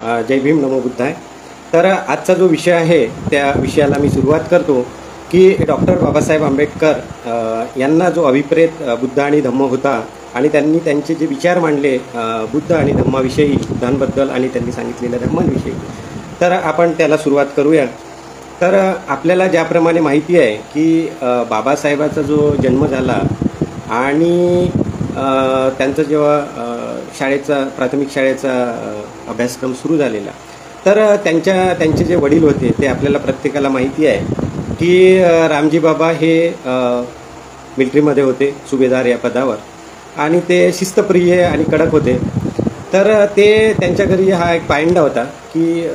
जय भीम नमो बुद्धाय। तर आजचा जो विषय आहे त्या विषयाला मी सुरुवात करतो की डॉक्टर बाबासाहेब आंबेडकर यांना जो अभिप्रेत बुद्ध आणि धम्म होता आणि त्यांनी त्यांचे जे विचार मांडले बुद्ध आणि धम्माविषयी, बुद्धांबद्दल आणि त्यांनी सांगितलेल्या धम्मांविषयी, तर आपण त्याला सुरुवात करूया। तर आपल्याला ज्याप्रमाणे माहिती आहे की बाबासाहेबाचा जो जन्म झाला आणि त्यांचं जेव्हा प्राथमिक शाळेचा अभ्यासक्रम सुरू झालेला, तर त्यांचे जे वडील होते ते आपल्याला प्रत्येकाला माहिती आहे की रामजी बाबा हे मिलिटरीमध्ये होते, सुभेदार या पदावर, आणि ते शिस्तप्रिय आणि कडक होते। तर त्यांच्या घरी हा एक पायंडा होता की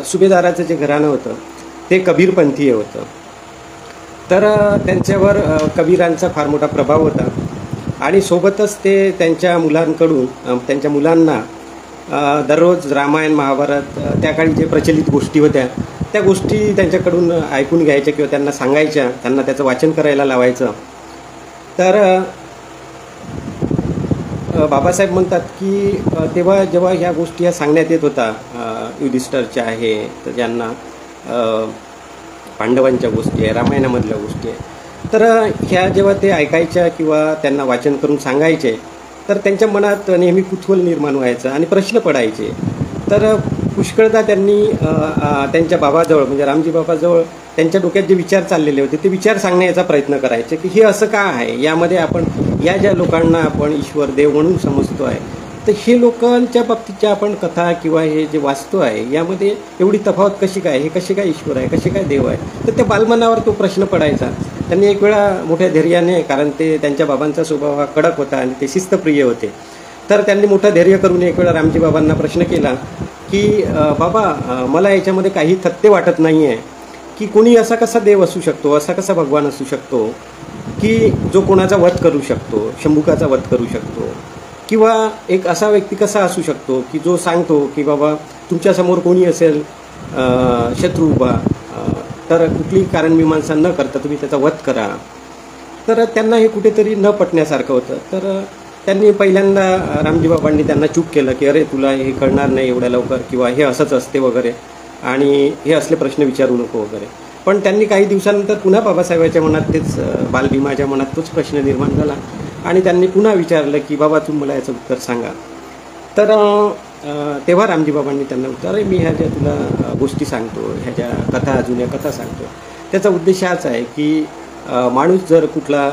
सुभेदाराचं जे घराणं होतं ते कबीरपंथीय होतं। तर त्यांच्यावर कबीरांचा फार मोठा प्रभाव होता आणि सोबतच ते त्यांच्या मुलांना दररोज रामायण, महाभारत, त्या काळी जे प्रचलित गोष्टी होत्या त्या गोष्टी त्यांच्याकडून ऐकून घ्यायच्या किंवा त्यांना सांगायच्या, त्यांना त्याचं वाचन करायला लावायचं। तर बाबासाहेब म्हणतात की तेव्हा जेव्हा ह्या गोष्टी ह्या सांगण्यात येत होता, युधिष्ठिरच्या आहे, तर ज्यांना पांडवांच्या गोष्टी आहे, रामायणामधल्या गोष्टी आहे, तर ह्या जेव्हा ते ऐकायच्या किंवा त्यांना वाचन करून सांगायचे तर त्यांच्या मनात नेहमी कुतूहल निर्माण व्हायचं आणि प्रश्न पडायचे। तर पुष्कळदा त्यांनी त्यांच्या बाबाजवळ, म्हणजे रामजी बाबाजवळ, त्यांच्या डोक्यात जे विचार चाललेले होते ते विचार सांगण्याचा प्रयत्न करायचे की हे असं का आहे, यामध्ये आपण ज्या लोकांना आपण ईश्वर देव म्हणून समजतो आहे, तर हे लोकांच्या बाबतीच्या आपण कथा किंवा हे जे वास्तव आहे यामध्ये एवढी तफावत कशी काय, हे कसे काय ईश्वर आहे, कसे काय देव आहे। तर त्या बालमनावर तो प्रश्न पडायचा। त्यांनी एक वेळा मोठ्या धैर्याने, कारण त्यांच्या बाबांचा स्वभाव हा कडक होता आणि ते शिस्तप्रिय होते, तर त्यांनी मोठं धैर्य करून एक वेळा रामजी बाबांना प्रश्न केला की बाबा, मला याच्यामध्ये काही तथ्य वाटत नाही आहे की कोणी असा कसा देव असू शकतो, असा कसा भगवान असू शकतो की जो कोणाचा वध करू शकतो, शंभुकाचा वध करू शकतो, किंवा एक असा व्यक्ती कसा असू शकतो की जो सांगतो की बाबा तुमच्यासमोर कोणी असेल शत्रू उभा, तर कुठली कारणमीमांसा न करता तुम्ही त्याचा वध करा। तर त्यांना हे कुठेतरी न पटण्यासारखं होतं। तर त्यांनी पहिल्यांदा रामजी बाबांनी त्यांना चूप केलं की अरे तुला हे कळणार नाही एवढ्या लवकर, किंवा हे असंच असते वगैरे, आणि हे असले प्रश्न विचारू नको वगैरे। पण त्यांनी काही दिवसानंतर पुन्हा बाबासाहेबांच्या मनात तेच, बालभीमाच्या मनात तोच प्रश्न निर्माण झाला आणि त्यांनी पुन्हा विचारलं की बाबा तुम्ही मला याचं उत्तर सांगा। तर तेव्हा रामजी बाबांनी त्यांना उत्तर, अरे मी ह्या ज्या तुला गोष्टी सांगतो, ह्या ज्या कथा, जुन्या कथा सांगतो, त्याचा उद्देश हाच आहे की माणूस जर कुठला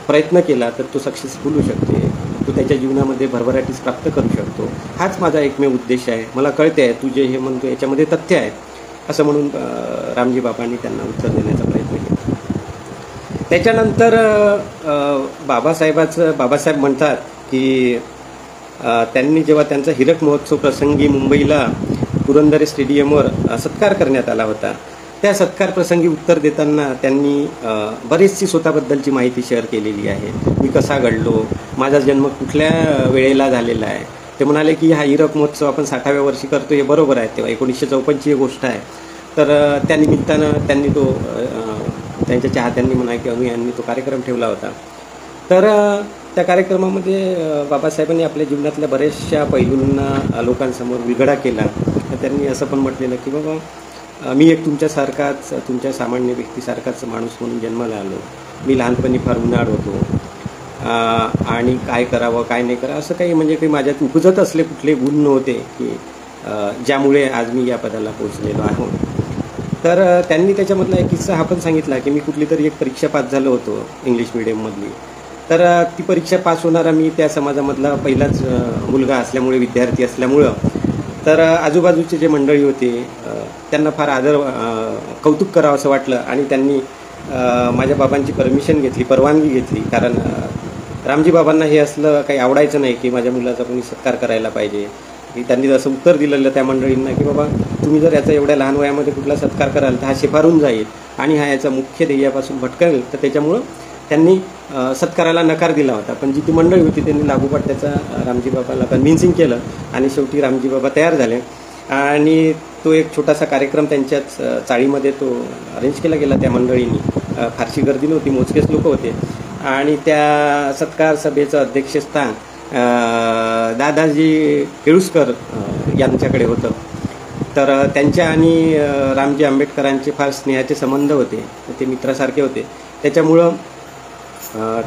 प्रयत्न केला तर तो सक्सेसफुल होऊ शकते, तो त्याच्या जीवनामध्ये भरभराटीस प्राप्त करू शकतो, हाच माझा एकमेव उद्देश आहे। मला कळते आहे तू जे हे म्हणतो याच्यामध्ये तथ्य आहे, असं म्हणून रामजी बाबांनी त्यांना उत्तर देण्याचा प्रयत्न केला। त्याच्यानंतर बाबासाहेब म्हणतात की त्यांनी जेव्हा त्यांचा हीरक महोत्सव प्रसंगी मुंबईला पुरंदरे स्टेडियमवर सत्कार करण्यात आला होता, त्या सत्कार प्रसंगी उत्तर देताना त्यांनी बरीचशी स्वतःबद्दलची माहिती शेअर केलेली आहे। मी कसा घडलो, माझा जन्म कुठल्या वेळेला झालेला आहे। ते म्हणाले की हा हीरक महोत्सव आपण 60व्या वर्षी करतो, हे बरोबर आहे, तेव्हा 1954ची गोष्ट आहे। तर त्या निमित्तानं त्यांनी तो, त्यांच्या चाहत्यांनी म्हणा किंवा यांनी तो कार्यक्रम ठेवला होता। तर त्या कार्यक्रमामध्ये बाबासाहेबांनी आपल्या जीवनातल्या बऱ्याचशा पैलूंना लोकांसमोर विघडा केला। तर त्यांनी असं पण म्हटलेलं की बाबा, मी एक तुमच्या सामान्य व्यक्तीसारखाच माणूस म्हणून जन्माला आलो। मी लहानपणी फार उन्हाळ होतो आणि काय करावं काय नाही करावं असं काही, म्हणजे काही माझ्यात उपजत असले कुठले गुण नव्हते की ज्यामुळे आज मी या पदाला पोहोचलेलो आहे। तर त्यांनी त्याच्यामधला एक किस्सा हा पण सांगितला की मी कुठली तरी एक परीक्षा पास झालो होतो इंग्लिश मिडियममधली। तर ती परीक्षा पास होणारा मी त्या समाजामधला पहिलाच मुलगा असल्यामुळे, विद्यार्थी असल्यामुळं, तर आजूबाजूचे जे मंडळी होते त्यांना फार कौतुक करावं असं वाटलं आणि त्यांनी माझ्या बाबांची परवानगी घेतली, कारण रामजी बाबांना हे असलं काही आवडायचं नाही की माझ्या मुलाचा कोणी सत्कार करायला पाहिजे। त्यांनी जसं उत्तर दिलेलं त्या मंडळींना की बाबा तुम्ही जर याचा एवढ्या लहान वयामध्ये कुठला सत्कार कराल तर हा शिफारून जाईल आणि हा याचा मुख्य ध्येयापासून भटकेल, तर त्याच्यामुळं त्यांनी सत्काराला नकार दिला होता। पण जी ती मंडळी होती त्यांनी लागोपाठ त्याचा रामजी बाबाला कन्व्हिन्सिंग केलं आणि शेवटी रामजी बाबा तयार झाले आणि तो एक छोटासा कार्यक्रम त्यांच्याच चाळीमध्ये तो अरेंज केला गेला त्या मंडळींनी। फारशी गर्दी नव्हती, मोजकेच लोक होते आणि त्या सत्कार सभेचं अध्यक्षस्थान दादाजी केळुस्कर यांच्याकडे होतं. तर त्यांच्या आणि रामजी आंबेडकरांचे फार स्नेहाचे संबंध होते, ते मित्रासारखे होते. त्याच्यामुळं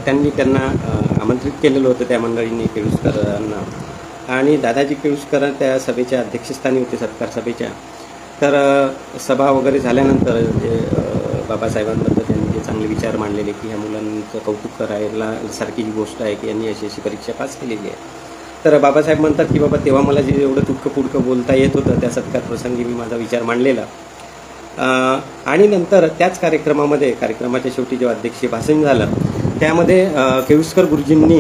त्यांनी त्यांना आमंत्रित केलेलं होतं त्या मंडळींनी, केळुसकरांना. आणि दादाजी केळुसकर त्या सभेच्या अध्यक्षस्थानी होते, सत्कार सभेच्या. तर सभा वगैरे झाल्यानंतर जे बाबासाहेबांबद्दल त्यांनी जे चांगले विचार मांडलेले, की ह्या मुलांचं कौतुक करायला सारखी ही गोष्ट आहे की यांनी अशी अशी परीक्षा पास केलेली आहे. तर बाबासाहेब म्हणतात की बाबा तेव्हा मला जे एवढं तुटकं पुटकं बोलता येत होतं त्या सत्कार प्रसंगी मी माझा विचार मांडलेला. आणि नंतर त्याच कार्यक्रमाच्या शेवटी जेव्हा अध्यक्षीय भाषण झालं त्यामध्ये केळुसकर गुरुजींनी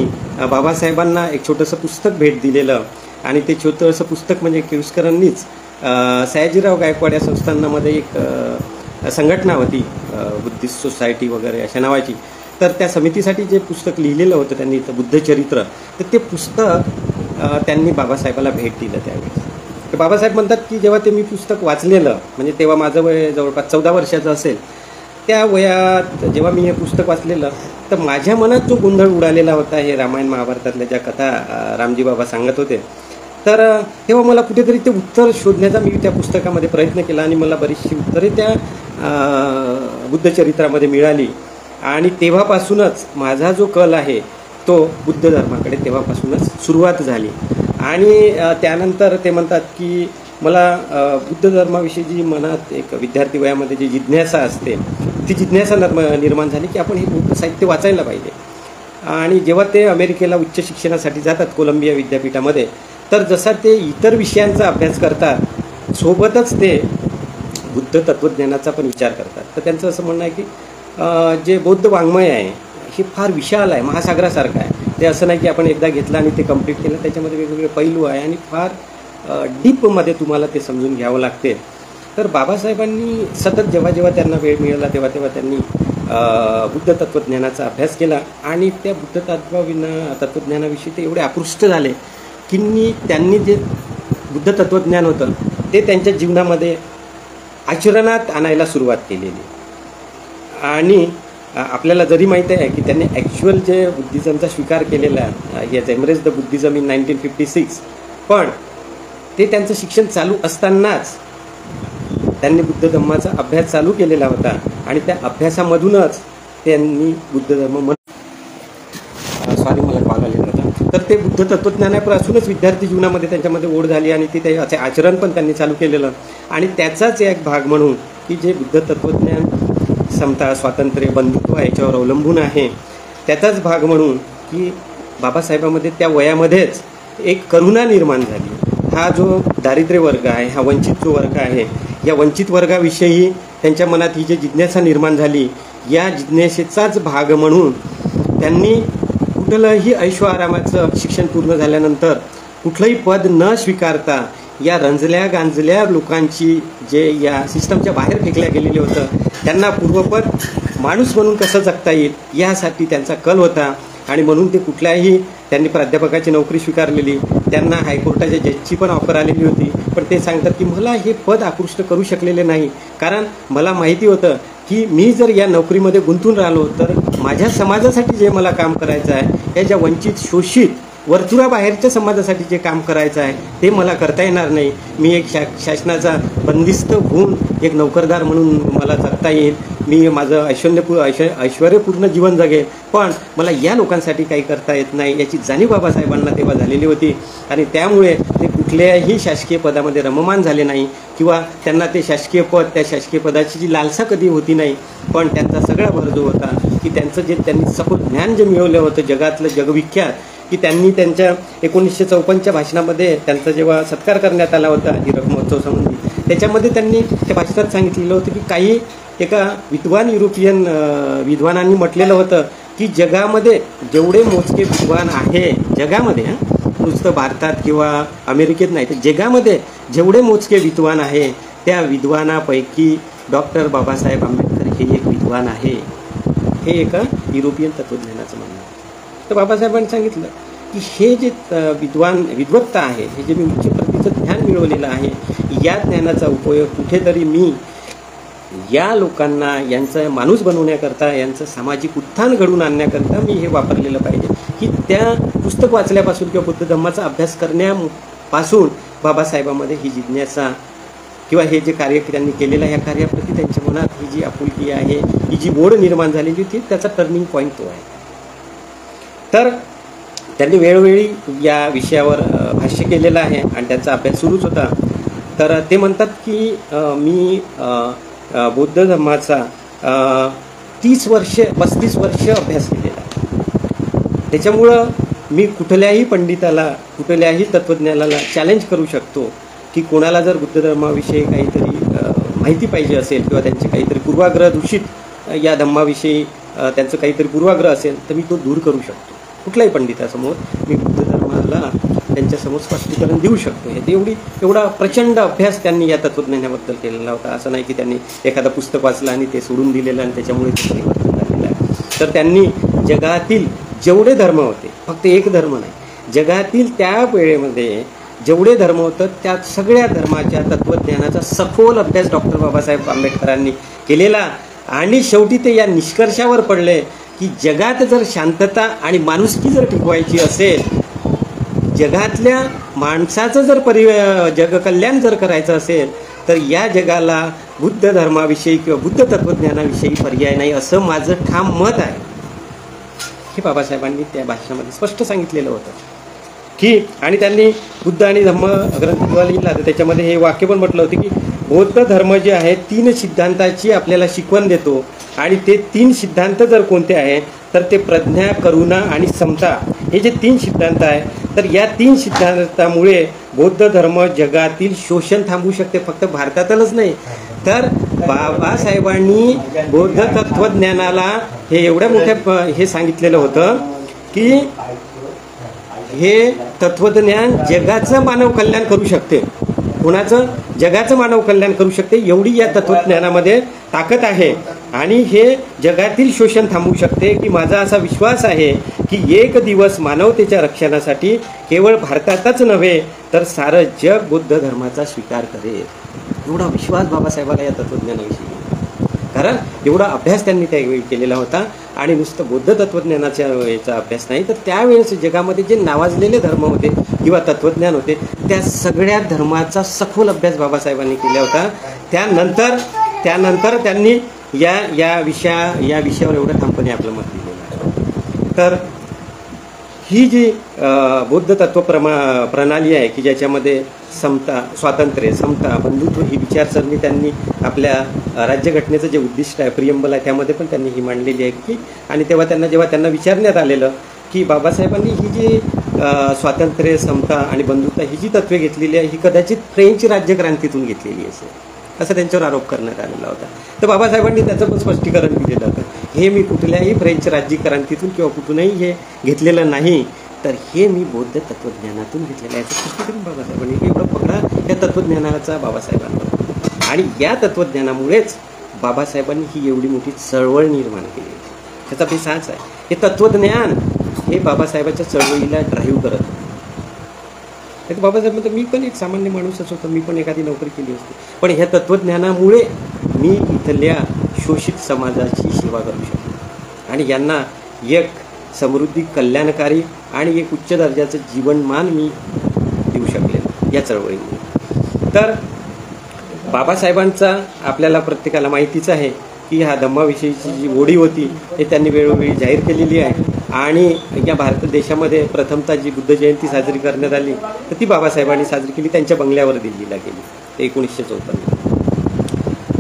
बाबासाहेबांना एक छोटंसं पुस्तक भेट दिलेलं. आणि ते छोटंसं पुस्तक म्हणजे केळुसकरांनीच सयाजीराव गायकवाड या संस्थानामध्ये एक संघटना होती, बुद्धिस्ट सोसायटी वगैरे अशा नावाची. तर त्या समितीसाठी जे पुस्तक लिहिलेलं होतं त्यांनी, बुद्धचरित्र, तर ते पुस्तक त्यांनी बाबासाहेबाला भेट दिलं त्यावेळेस. तर बाबासाहेब म्हणतात की जेव्हा ते मी पुस्तक वाचलेलं, म्हणजे तेव्हा माझं वय जवळपास 14 वर्षाचं असेल, त्या वयात जेव्हा मी हे पुस्तक वाचलेलं तर माझ्या मनात जो गोंधळ उडालेला होता, हे रामायण महाभारतातल्या ज्या कथा रामजी बाबा सांगत होते, तर तेव्हा मला कुठेतरी ते उत्तर शोधण्याचा मी त्या पुस्तकामध्ये प्रयत्न केला आणि मला बरीचशी उत्तरे त्या बुद्धचरित्रामध्ये मिळाली. आणि तेव्हापासूनच माझा जो कल आहे तो बुद्ध धर्माकडे तेव्हापासूनच सुरुवात झाली. आणि त्यानंतर ते म्हणतात की मला बुद्ध धर्माविषयी जी मनात एक विद्यार्थी वयामध्ये जी जिज्ञासा असते ती जिज्ञासा निर्माण झाली की आपण हे बुद्ध साहित्य वाचायला पाहिजे. आणि जेव्हा ते अमेरिकेला उच्च शिक्षणासाठी जातात कोलंबिया विद्यापीठामध्ये, तर जसा ते इतर विषयांचा अभ्यास करतात सोबतच ते बुद्ध तत्त्वज्ञानाचा पण विचार करतात. तर त्यांचं असं म्हणणं आहे की जे बौद्ध वाङ्मय आहे हे फार विशाल आहे, महासागरासारखं आहे. ते असं नाही की आपण एकदा घेतलं आणि ते कंप्लीट केलं, त्याच्यामध्ये वेगवेगळे पैलू आहे आणि फार डीपमध्ये तुम्हाला ते समजून घ्यावं लागते. तर बाबासाहेबांनी सतत जेव्हा जेव्हा त्यांना वेळ मिळाला तेव्हा तेव्हा त्यांनी बुद्ध तत्त्वज्ञानाचा अभ्यास केला. आणि त्या बुद्ध तत्त्वज्ञानाविषयी ते एवढे आकृष्ट झाले की त्यांनी जे बुद्ध तत्त्वज्ञान होतं ते त्यांच्या जीवनामध्ये आचरणात आणायला सुरुवात केलेली. आणि आपल्याला जरी माहीत आहे की त्यांनी ॲक्च्युअल जे बुद्धिझमचा स्वीकार केलेला याच एम्ब्रेस द बुद्धिझम इन 1956, पण ते त्यांचं शिक्षण चालू असतानाच त्यांनी बुद्ध धर्माचा अभ्यास चालू केलेला होता. आणि त्या अभ्यासामधूनच त्यांनी बुद्ध धर्म मला कॉल आलेला होता. तर ते बुद्ध तत्त्वज्ञानापासूनच विद्यार्थी जीवनामध्ये त्यांच्यामध्ये ओढ झाली आणि ते त्याचे आचरण पण त्यांनी चालू केलेलं. आणि त्याचाच एक भाग म्हणून की जे बुद्ध तत्त्वज्ञान समता, स्वातंत्र्य, बंधुत्व याच्यावर अवलंबून आहे, त्याचाच भाग म्हणून की बाबासाहेबांमध्ये त्या वयामध्येच एक करुणा निर्माण झाली. हा जो दारिद्र्य वर्ग आहे, हा वंचित जो वर्ग आहे, या वंचित वर्गाविषयी त्यांच्या मनात ही जी जिज्ञासा निर्माण झाली, या जिज्ञासेचाच भाग म्हणून त्यांनी कुठलंही ऐशो आरामाचं शिक्षण पूर्ण झाल्यानंतर कुठलंही पद न स्वीकारता या रंजल्या गांजल्या लोकांची जे या सिस्टमच्या बाहेर फेकल्या गेलेले होतं त्यांना पूर्वपद माणूस म्हणून कसं जगता येईल यासाठी त्यांचा कल होता. आणि म्हणून ते त्यांनी प्राध्यापकाची नोकरी स्वीकारलेली, त्यांना हायकोर्टाच्या जजची पण ऑफर आलेली होती. पण ते सांगतात की मला हे पद आकृष्ट करू शकलेले नाही, कारण मला माहिती होतं की मी जर या नोकरीमध्ये गुंतून राहिलो तर माझ्या समाजासाठी जे मला काम करायचं आहे, या ज्या वंचित शोषित वर्तुळाबाहेरच्या समाजासाठी जे काम करायचं आहे ते मला करता येणार नाही. मी एक शासनाचा बंदिस्त होऊन एक नोकरदार म्हणून मला जगता येईल, मी माझं ऐश्वर्यपूर्ण जीवन जगेल, पण मला या लोकांसाठी काही करता येत नाही याची जाणीव बाबासाहेबांना तेव्हा झालेली होती. आणि त्यामुळे ते कुठल्याही शासकीय पदामध्ये रममान झाले नाही किंवा त्यांना ते शासकीय पद, त्या शासकीय पदाची जी लालसा कधी होती नाही. पण त्यांचा सगळा भर जो होता की त्यांचं जे त्यांनी सखोल ज्ञान जे मिळवलं होतं, जगातलं जगविख्यात, की त्यांनी त्यांच्या 1954च्या भाषणामध्ये त्यांचा जेव्हा सत्कार करण्यात आला होता हीरक महोत्सव संबंधी, त्याच्यामध्ये त्यांनी त्या भाषणात सांगितलेलं होतं की काही एका विद्वान युरोपियन विद्वानांनी म्हटलेलं होतं की जगामध्ये जेवढे मोजके विद्वान आहे, जगामध्ये नुसतं भारतात किंवा अमेरिकेत नाही तर जगामध्ये जेवढे मोजके विद्वान आहे त्या विद्वानापैकी डॉक्टर बाबासाहेब आंबेडकर हे एक विद्वान आहे. हे एका युरोपियन तत्त्वज्ञानाचं म्हणणं आहे. तर बाबासाहेबांनी सांगितलं की हे जे विद्वत्ता आहे, हे जे मी उच्च प्रतीचं ज्ञान मिळवलेलं आहे, या ज्ञानाचा उपयोग कुठेतरी मी या लोकांना यांचं माणूस बनवण्याकरता, यांचं सामाजिक उत्थान घडवून आणण्याकरता मी हे वापरलेलं पाहिजे. की त्या पुस्तक वाचल्यापासून किंवा बुद्ध धम्माचा अभ्यास करण्यापासून बाबासाहेबांमध्ये ही जिज्ञासा किंवा हे जे कार्य त्यांनी केलेलं आहे, या कार्याप्रती त्यांच्या मनात ही जी आपुलकी आहे, ही जी ओढ निर्माण झालेली होती, त्याचा टर्निंग पॉईंट तो आहे. तर त्यांनी वेळोवेळी या विषयावर भाष्य केलेलं आहे आणि त्यांचा अभ्यास सुरूच होता. तर ते म्हणतात की मी बौद्ध धर्माचा 35 वर्ष अभ्यास केलेला आहे. त्याच्यामुळं मी कुठल्याही पंडिताला, कुठल्याही तत्त्वज्ञानाला चॅलेंज करू शकतो की कोणाला जर बुद्ध धर्माविषयी काहीतरी माहिती पाहिजे असेल किंवा त्यांचे काहीतरी पूर्वाग्रह दूषित या धर्माविषयी त्यांचं काहीतरी पूर्वाग्रह असेल तर मी तो दूर करू शकतो. कुठल्याही पंडितासमोर मी बुद्ध धर्माला त्यांच्यासमोर स्पष्टीकरण देऊ शकतो. हे एवढा प्रचंड अभ्यास त्यांनी या तत्त्वज्ञानाबद्दल केलेला होता. असं नाही की त्यांनी एखादं पुस्तक वाचलं आणि ते सोडून दिलेलं आणि त्याच्यामुळे ते परिवर्तन झालेलं आहे. तर त्यांनी जगातील जेवढे धर्म होते, फक्त एक धर्म नाही, जगातील त्या वेळेमध्ये जेवढे धर्म होतं त्या सगळ्या धर्माच्या तत्त्वज्ञानाचा सखोल अभ्यास डॉक्टर बाबासाहेब आंबेडकरांनी केलेला आणि शेवटी ते या निष्कर्षावर पडले की जगात जर शांतता आणि माणुसकी जर टिकवायची असेल, जगातल्या माणसाचं जर जगकल्याण जर करायचं असेल तर या जगाला बुद्ध धर्माविषयी किंवा बुद्ध तत्त्वज्ञानाविषयी पर्याय नाही, असं माझं ठाम मत आहे. हे बाबासाहेबांनी त्या भाषणामध्ये स्पष्ट सांगितलेलं होतं की, आणि त्यांनी बुद्ध आणि धम्म ग्रंथ जेव्हा लिहिला तर त्याच्यामध्ये हे वाक्य पण म्हटलं होतं की बौद्ध धर्म जे आहे 3 सिद्धांताची आपल्याला शिकवण देतो आणि ते 3 सिद्धांत जर कोणते आहे तर ते प्रज्ञा, करुणा आणि समता, हे जे 3 सिद्धांत आहे, तर या 3 सिद्धांतामुळे बौद्ध धर्म जगातील शोषण थांबवू शकते. फक्त भारतातच नाही, तर बाबासाहेबांनी बौद्ध तत्त्वज्ञानाला हे एवढ्या मोठ्या हे सांगितलेलं होतं की हे तत्त्वज्ञान जगाचं मानव कल्याण करू शकते. कोणाचं? जगाचं मानव कल्याण करू शकते, एवढी या तत्त्वज्ञानामध्ये ताकद आहे आणि हे जगातील शोषण थांबवू शकते. की माझा असा विश्वास आहे की एक दिवस मानवतेच्या रक्षणासाठी केवळ भारतातच नव्हे तर सारं जग बुद्ध धर्माचा स्वीकार करेल. एवढा विश्वास बाबासाहेबांना या तत्त्वज्ञानाविषयी, कारण एवढा अभ्यास त्यांनी त्यावेळी केलेला होता. आणि नुसतं बौद्ध तत्त्वज्ञानाच्या याचा अभ्यास नाही, तर त्यावेळेस जगामध्ये जे नावाजलेले धर्म होते किंवा तत्त्वज्ञान होते त्या सगळ्या धर्माचा सखोल अभ्यास बाबासाहेबांनी केला होता. त्यानंतर त्यांनी या विषयावर एवढं ठामपणे आपलं मत दिलेलं आहे. तर ही जी बौद्ध तत्व प्रणाली आहे की ज्याच्यामध्ये समता, स्वातंत्र्य, समता, बंधुत्व ही विचारसरणी त्यांनी आपल्या राज्यघटनेचं जे उद्दिष्ट आहे, प्रियंबल आहे, त्यामध्ये पण त्यांनी ही मांडलेली आहे की, आणि जेव्हा त्यांना विचारण्यात आलेलं की बाबासाहेबांनी ही जी स्वातंत्र्य, समता आणि बंधुत्व ही जी तत्वे घेतलेली आहे ही कदाचित फ्रेंच राज्यक्रांतीतून घेतलेली असेल, असं त्यांच्यावर आरोप करण्यात आलेला होता. तर बाबासाहेबांनी त्याचं पण स्पष्टीकरण दिलेलं होतं, हे मी कुठल्याही फ्रेंच राज्यक्रांतीतून किंवा कुठूनही हे घेतलेलं नाही, तर हे मी बौद्ध तत्त्वज्ञानातून घेतलेलं आहे. याचं स्पष्टीकरण बाबासाहेबांनी एवढं पकडा या तत्त्वज्ञानाचा बाबासाहेबांवर. आणि या तत्त्वज्ञानामुळेच बाबासाहेबांनी ही एवढी मोठी चळवळ निर्माण केली. त्याचा बेस हाच आहे, हे तत्त्वज्ञान हे बाबासाहेबांच्या चळवळीला ड्राईव्ह करत होतं. बाबासाहेब म्हणतात मी पण एक सामान्य माणूसच होतो, मी पण एखादी नोकरी केली असते, पण ह्या तत्त्वज्ञानामुळे मी इथल्या शोषित समाजाची सेवा करू शकतो आणि यांना एक समृद्धी, कल्याणकारी आणि एक उच्च दर्जाचं जीवनमान मी देऊ शकले या चळवळीमुळे. तर बाबासाहेबांचा आपल्याला प्रत्येकाला माहितीच आहे की ह्या धम्माविषयीची जी ओढी होती हे त्यांनी वेळोवेळी जाहीर केलेली आहे. आणि या भारत देशामध्ये प्रथमतः जी बुद्ध जयंती साजरी करण्यात आली तर ती बाबासाहेबांनी साजरी केली, त्यांच्या बंगल्यावर दिल्लीला केली, ते 1954.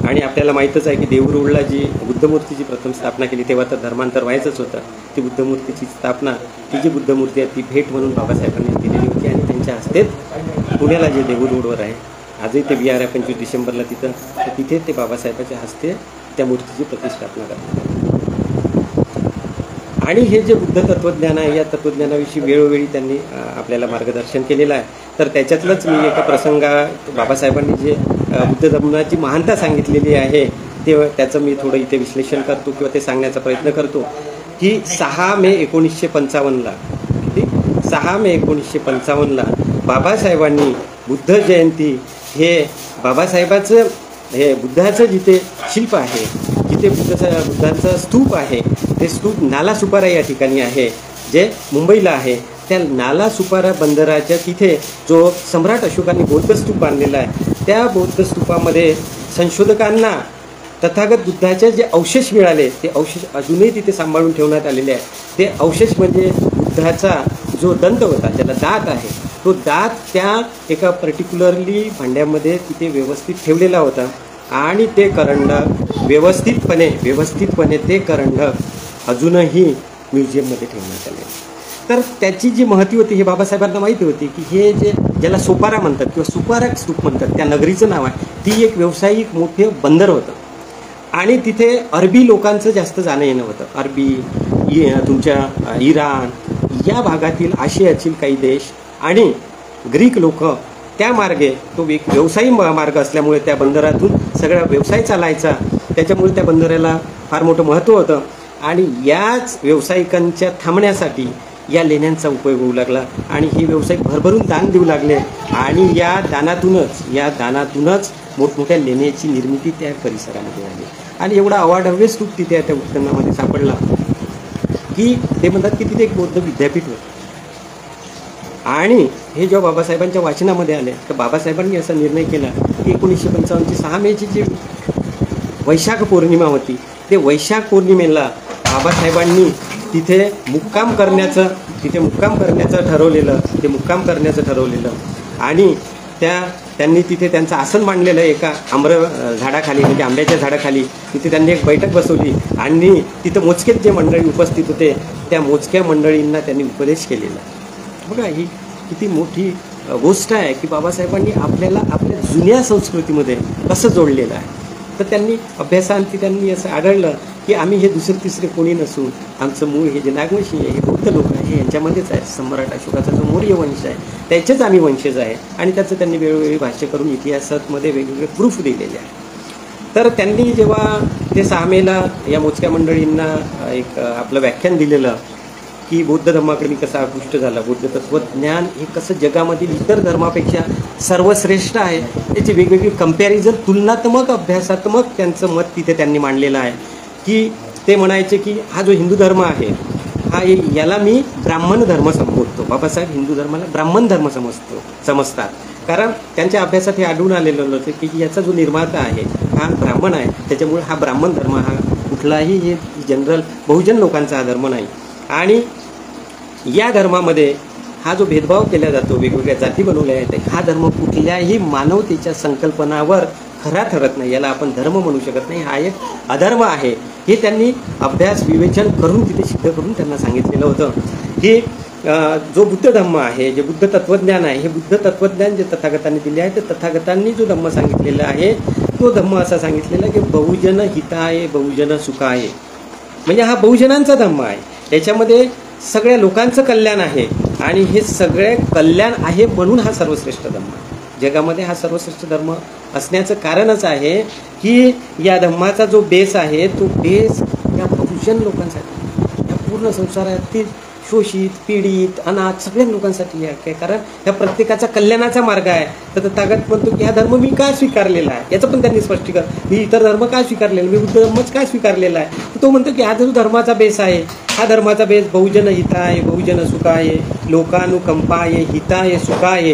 आणि आपल्याला माहीतच आहे की देहू जी बुद्धमूर्तीची प्रथम स्थापना केली तेव्हा तर धर्मांतर व्हायचंच होतं. ती बुद्धमूर्तीची स्थापना, ती जी बुद्धमूर्ती आहे ती भेट म्हणून बाबासाहेबांनी दिलेली होती आणि त्यांच्या हस्ते पुण्याला जे देहू रोडवर आहे, आजही ते विहार आहे 25 डिसेंबरला तिथं, तर तिथे ते बाबासाहेबांच्या हस्ते त्या मूर्तीची प्रतिष्ठापना करतात. आणि हे जे बुद्ध तत्त्वज्ञान आहे या तत्त्वज्ञानाविषयी वेळोवेळी त्यांनी आपल्याला मार्गदर्शन केलेलं आहे. तर त्याच्यातलंच मी एका प्रसंगात बाबासाहेबांनी जे बुद्ध धर्माची महानता सांगितलेली आहे त्याचं मी थोडं इथे विश्लेषण करतो किंवा ते सांगण्याचा प्रयत्न करतो की 6 मे 1955ला 6 मे 1955ला बाबासाहेबांनी बुद्ध जयंती हे बाबासाहेबाचं हे बुद्धाचं जिथे शिल्प आहे, जिथे बुद्धांचं स्तूप आहे, ते स्तूप नालासोपारा या ठिकाणी आहे जे मुंबईला आहे, त्या नालासोपारा बंदराच्या तिथे जो सम्राट अशोकाने बौद्ध स्तूप बांधलेला आहे, त्या बौद्ध स्तूपामध्ये संशोधकांना तथागत बुद्धाचे जे अवशेष मिळाले ते अवशेष अजूनही तिथे सांभाळून ठेवण्यात आलेले आहे. ते अवशेष म्हणजे बुद्धाचा जो दंत होता, त्याला दात आहे, तो दात त्या एका पर्टिक्युलरली भांड्यामध्ये तिथे व्यवस्थित ठेवलेला होता आणि ते करंडक व्यवस्थितपणे ते करंडक अजूनही म्युझियममध्ये ठेवण्यात आले. तर त्याची जी महती होती हे बाबासाहेबांना माहिती होती की हे जे ज्याला सोपारा म्हणतात किंवा सुपारा स्तूप म्हणतात, त्या नगरीचं नाव आहे, ती एक व्यावसायिक मोठे बंदर होतं आणि तिथे अरबी लोकांचं जास्त जाणं येणं होतं. अरबी, तुमच्या इराण या भागातील आशियातील काही देश आणि ग्रीक लोक त्या मार्गे, तो एक व्यवसायी मार्ग असल्यामुळे त्या बंदरातून सगळा व्यवसाय चालायचा, त्याच्यामुळे त्या बंदराला फार मोठं महत्त्व होतं. आणि याच व्यावसायिकांच्या थांबण्यासाठी या लेण्यांचा उपयोग होऊ लागला आणि हे व्यावसायिक भरभरून दान देऊ लागले आणि या दानातूनच मोठमोठ्या लेण्याची निर्मिती त्या परिसरामध्ये झाली. आणि एवढा अवाढव्य स्तूप तिथे त्या उत्खननामध्ये सापडला की ते म्हणतात की तिथे एक बौद्ध विद्यापीठ होतं. आणि हे जेव्हा बाबासाहेबांच्या वाचनामध्ये आले तर बाबासाहेबांनी असा निर्णय केला की 1955ची 6 मेची जी वैशाख पौर्णिमा होती, ते वैशाख पौर्णिमेला बाबासाहेबांनी तिथे मुक्काम करण्याचं ठरवलेलं आणि त्यांनी तिथे त्यांचं आसन मांडलेलं एका झाडाखाली, म्हणजे आंब्याच्या झाडाखाली. तिथे त्यांनी एक बैठक बसवली आणि तिथं मोजकेच जे मंडळी उपस्थित होते त्या मोजक्या मंडळींना त्यांनी उपदेश केलेला. बघा ही किती मोठी गोष्ट आहे की बाबासाहेबांनी आपल्याला आपल्या जुन्या संस्कृतीमध्ये कसं जोडलेलं आहे. तर त्यांनी अभ्यासांती त्यांनी असं आढळलं की आम्ही हे दुसरे तिसरे कोणी नसून आमचं मूळ हे जे नागवंशी आहे, हे बौद्ध लोक आहे, हे यांच्यामध्येच आहे. सम्राट अशोकाचा जो मौर्य वंश आहे त्याचेच आम्ही वंशज आहे. आणि त्याचं त्यांनी वेगवेगळी भाष्य करून इतिहासामध्ये वेगवेगळे प्रूफ दिलेले आहे. तर त्यांनी जेव्हा ते 6 मेला या मोजक्या मंडळींना एक आपलं व्याख्यान दिलेलं की बौद्ध धर्माकडे मी कसा आकृष्ट झाला, बौद्ध तत्त्वज्ञान हे कसं जगामधील इतर धर्मापेक्षा सर्वश्रेष्ठ आहे, त्याची वेगवेगळी कंपॅरिझन, तुलनात्मक अभ्यासात्मक त्यांचं मत तिथे त्यांनी मांडलेलं आहे. की ते म्हणायचे की हा जो हिंदू धर्म आहे याला मी ब्राह्मण धर्म संबोधतो. बाबासाहेब हिंदू धर्माला ब्राह्मण धर्म समजतात, कारण त्यांच्या अभ्यासात हे आढळून आलेलं होतं की याचा जो निर्माता आहे हा ब्राह्मण आहे, त्याच्यामुळे हा ब्राह्मण धर्म हा कुठलाही हे जनरल बहुजन लोकांचा हा धर्म नाही. आणि या धर्मामध्ये हा जो भेदभाव केला जातो, वेगवेगळ्या जाती बनवल्या आहेत, हा धर्म कुठल्याही मानवतेच्या संकल्पनावर खरा ठरत नाही, याला आपण धर्म म्हणू शकत नाही, हा एक अधर्म आहे. हे त्यांनी अभ्यास विवेचन करून तिथे सिद्ध करून त्यांना सांगितलेलं होतं की जो बुद्ध धम्म आहे, जे बुद्ध तत्त्वज्ञान आहे, हे बुद्ध तत्त्वज्ञान जे तथागतांनी दिले आहे, तर तथागतांनी जो धम्म सांगितलेला आहे तो धम्म असा सांगितलेला की बहुजन हिताय बहुजन सुखाय, म्हणजे हा बहुजनांचा धम्म आहे. याच्यामध्ये सगळ्या लोकांचं कल्याण आहे आणि हे सगळे कल्याण आहे म्हणून हा सर्वश्रेष्ठ धर्म आहे. जगामध्ये हा सर्वश्रेष्ठ धर्म असण्याचं कारणच आहे की या धम्माचा जो बेस आहे तो बेस या बहुजन लोकांसाठी, या पूर्ण संसारातील शोषित, पीडित, अनाथ सगळ्या लोकांसाठी आहे. कारण ह्या प्रत्येकाचा कल्याणाचा मार्ग आहे. तर तथागत म्हणतो की हा धर्म मी का स्वीकारलेला आहे, याचं पण त्यांनी स्पष्टीकरण, मी इतर धर्म का स्वीकारलेला, मी बुद्ध धर्मच का स्वीकारलेला आहे. तर तो म्हणतो की हा जो धर्माचा बेस आहे, हा धर्माचा बेस बहुजन हिताय बहुजन सुखाय लोकानुकंपाय हिताय सुखाय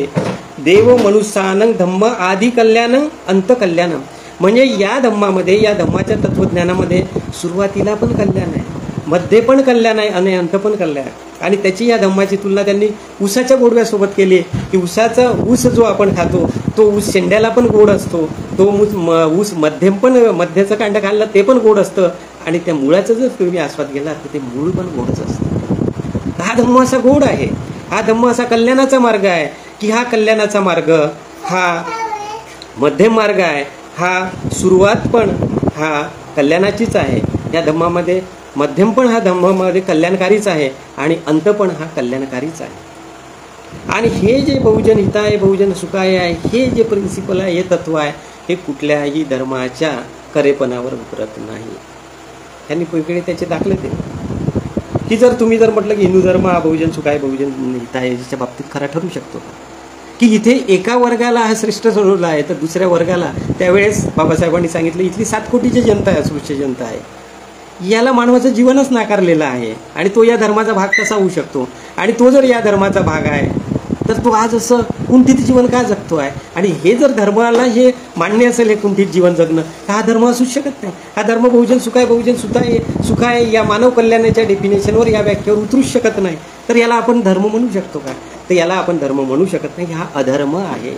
देव मनुष्यानं धम्म आदि कल्याणं अंत कल्याणं, म्हणजे या धम्मामध्ये, या धम्माच्या तत्त्वज्ञानामध्ये सुरुवातीला पण कल्याण आहे, मध्ये पण कल्याण आहे आणि अंत पण कल्याण आहे. आणि त्याची या धम्माची तुलना त्यांनी ऊसाच्या गोडव्यासोबत केली की ऊसाचा ऊस जो आपण खातो तो ऊस शेंड्याला पण गोड असतो, तो ऊस मध्याचं कांड खाल्लं ते पण गोड असतं आणि त्या मुळाचा जर तुम्ही आस्वाद गेला तर ते मूळ पण गोडच असतं. हा धम्म असा गोड आहे, हा धम्म असा कल्याणाचा मार्ग आहे की हा कल्याणाचा मार्ग हा मध्यम मार्ग आहे, हा सुरुवात पण हा कल्याणाचीच आहे. या धम्मामध्ये मध्यम पण हा धम्मामध्ये कल्याणकारीच आहे आणि अंत पण हा कल्याणकारीच आहे. आणि हे जे बहुजन हिताय बहुजन सुखाय आहे, हे जे प्रिन्सिपल आहे, हे तत्व आहे, हे कुठल्याही धर्माच्या करेपणावर उतरत नाही. त्यांनी वेगवेगळे त्याचे दाखले ते की जर तुम्ही जर म्हटलं की हिंदू धर्म हा बहुजन सुखाय बहुजन हिताय याच्या बाबतीत खरा ठरू शकतो की इथे एका वर्गाला हा श्रेष्ठ ठरवला आहे तर दुसऱ्या वर्गाला, त्यावेळेस बाबासाहेबांनी सांगितलं इथली 7 कोटीची जनता आहे, अस्पृश्य जनता आहे, याला मानवाचं जीवनच नाकारलेलं आहे आणि तो या धर्माचा भाग कसा होऊ शकतो? आणि तो जर या धर्माचा भाग आहे तर तो आज असं कुंठित जीवन का जगतो आहे? आणि हे जर धर्माला हे मान्य असेल हे कुंठित जीवन जगणं, तर हा धर्म असूच शकत नाही. हा धर्म बहुजन सुखाय बहुजन सुखाय या मानव कल्याणाच्या डेफिनेशनवर, या व्याख्येवर उतरूच शकत नाही. तर याला आपण धर्म म्हणू शकतो का? तर याला आपण धर्म म्हणू शकत नाही. हा अधर्म आहे.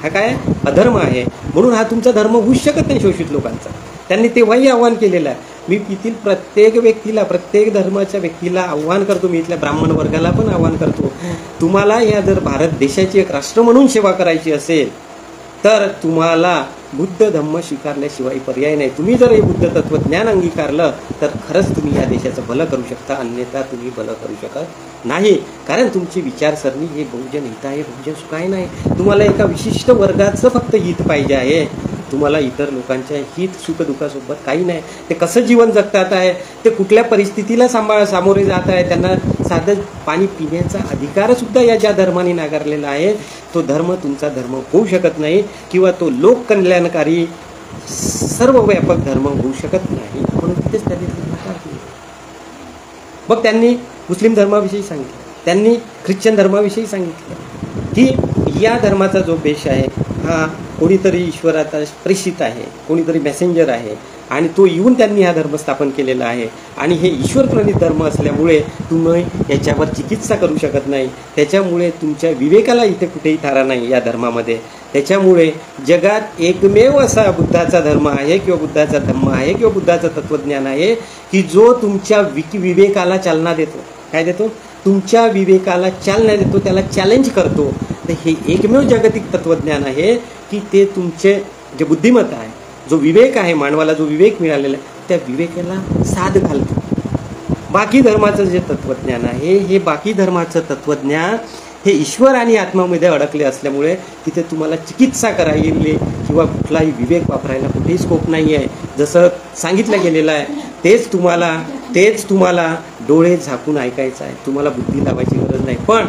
हा काय अधर्म आहे. म्हणून हा तुमचा धर्म होऊच शकत नाही शोषित लोकांचा. त्यांनी तेव्हाही आव्हान केलेलं आहे. मी इथील प्रत्येक व्यक्तीला, प्रत्येक धर्माच्या व्यक्तीला आव्हान करतो. मी इथल्या ब्राह्मण वर्गाला पण आव्हान करतो, तुम्हाला या जर भारत देशाची एक राष्ट्र म्हणून सेवा करायची असेल तर तुम्हाला बुद्ध धम्म स्वीकारल्याशिवाय पर्याय नाही. तुम्ही जर हे बुद्ध तत्वज्ञान अंगीकारलं तर खरंच तुम्ही या देशाचं भलं करू शकता, अन्यथा तुम्ही भलं करू शकत नाही. कारण तुमची विचारसरणी हे बहुजन हित आहे, बहुजन सुख आहे नाही. तुम्हाला एका विशिष्ट वर्गाचं फक्त हित पाहिजे आहे. तुम्हाला इतर लोकांच्या हित सुखदुःखासोबत काही नाही. ते कसं जीवन जगतात आहे, ते कुठल्या परिस्थितीला सामोरे जात आहे, त्यांना साधं पाणी पिण्याचा अधिकारसुद्धा या ज्या धर्माने नाकारलेला आहे तो धर्म तुमचा धर्म होऊ शकत नाही, किंवा तो लोककल्याणकारी सर्वव्यापक धर्म होऊ शकत नाही. म्हणून तिथेच त्यांनी नकार केला. मग त्यांनी मुस्लिम धर्माविषयी सांगितलं, त्यांनी ख्रिश्चन धर्माविषयी सांगितलं की या धर्माचा जो बेश आहे हा कोणीतरी ईश्वराचा प्रेषित आहे, कोणीतरी मेसेंजर आहे आणि तो येऊन त्यांनी हा धर्म स्थापन केलेला आहे. आणि हे ईश्वरप्रणित धर्म असल्यामुळे तुम्ही याच्यावर चिकित्सा करू शकत नाही. त्याच्यामुळे तुमच्या विवेकाला इथे कुठेही थारा नाही या धर्मामध्ये. त्याच्यामुळे जगात एकमेव असा बुद्धाचा धर्म आहे किंवा बुद्धाचा धम्म आहे किंवा बुद्धाचं तत्वज्ञान आहे की जो तुमच्या विवेकाला चालना देतो. काय देतो? तुमच्या विवेकाला चालना देतो, त्याला चॅलेंज करतो. तर हे एकमेव जागतिक तत्वज्ञान आहे की ते तुमचे जे बुद्धिमत्ता आहे, जो विवेक आहे, मानवाला जो विवेक मिळालेला आहे त्या विवेकाला साथ घालतो. बाकी धर्माचं जे तत्वज्ञान आहे हे बाकी धर्माचं तत्वज्ञान हे ईश्वर आणि आत्मामध्ये अडकले असल्यामुळे तिथे तुम्हाला चिकित्सा करायला किंवा कुठलाही विवेक वापरायला कुठेही स्कोप नाही आहे. जसं सांगितलं गेलेलं आहे तेच तुम्हाला डोळे झाकून ऐकायचं आहे. तुम्हाला बुद्धी लावायची गरज नाही. पण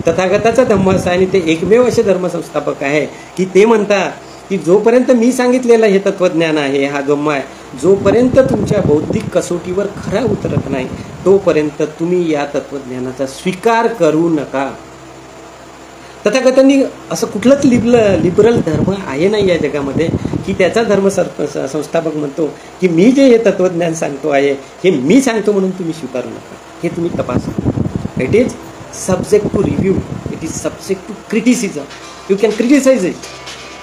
तथागताचा धम्म असा आहे आणि ते एकमेव असे धर्मसंस्थापक आहे की ते म्हणतात की जोपर्यंत मी सांगितलेलं हे तत्वज्ञान आहे, हा धम्म आहे, जोपर्यंत तुमच्या बौद्धिक कसोटीवर खरा उतरत नाही तोपर्यंत तुम्ही या तत्वज्ञानाचा स्वीकार करू नका. तथागतांनी असं कुठलंच लिबरल धर्म आहे नाही या जगामध्ये की त्याचा धर्म संस्थापक म्हणतो की मी जे हे तत्वज्ञान सांगतो आहे हे मी सांगतो म्हणून तुम्ही स्वीकारू नका. हे तुम्ही तपासा. It is subject to review, it is subject to criticism. You can criticize it.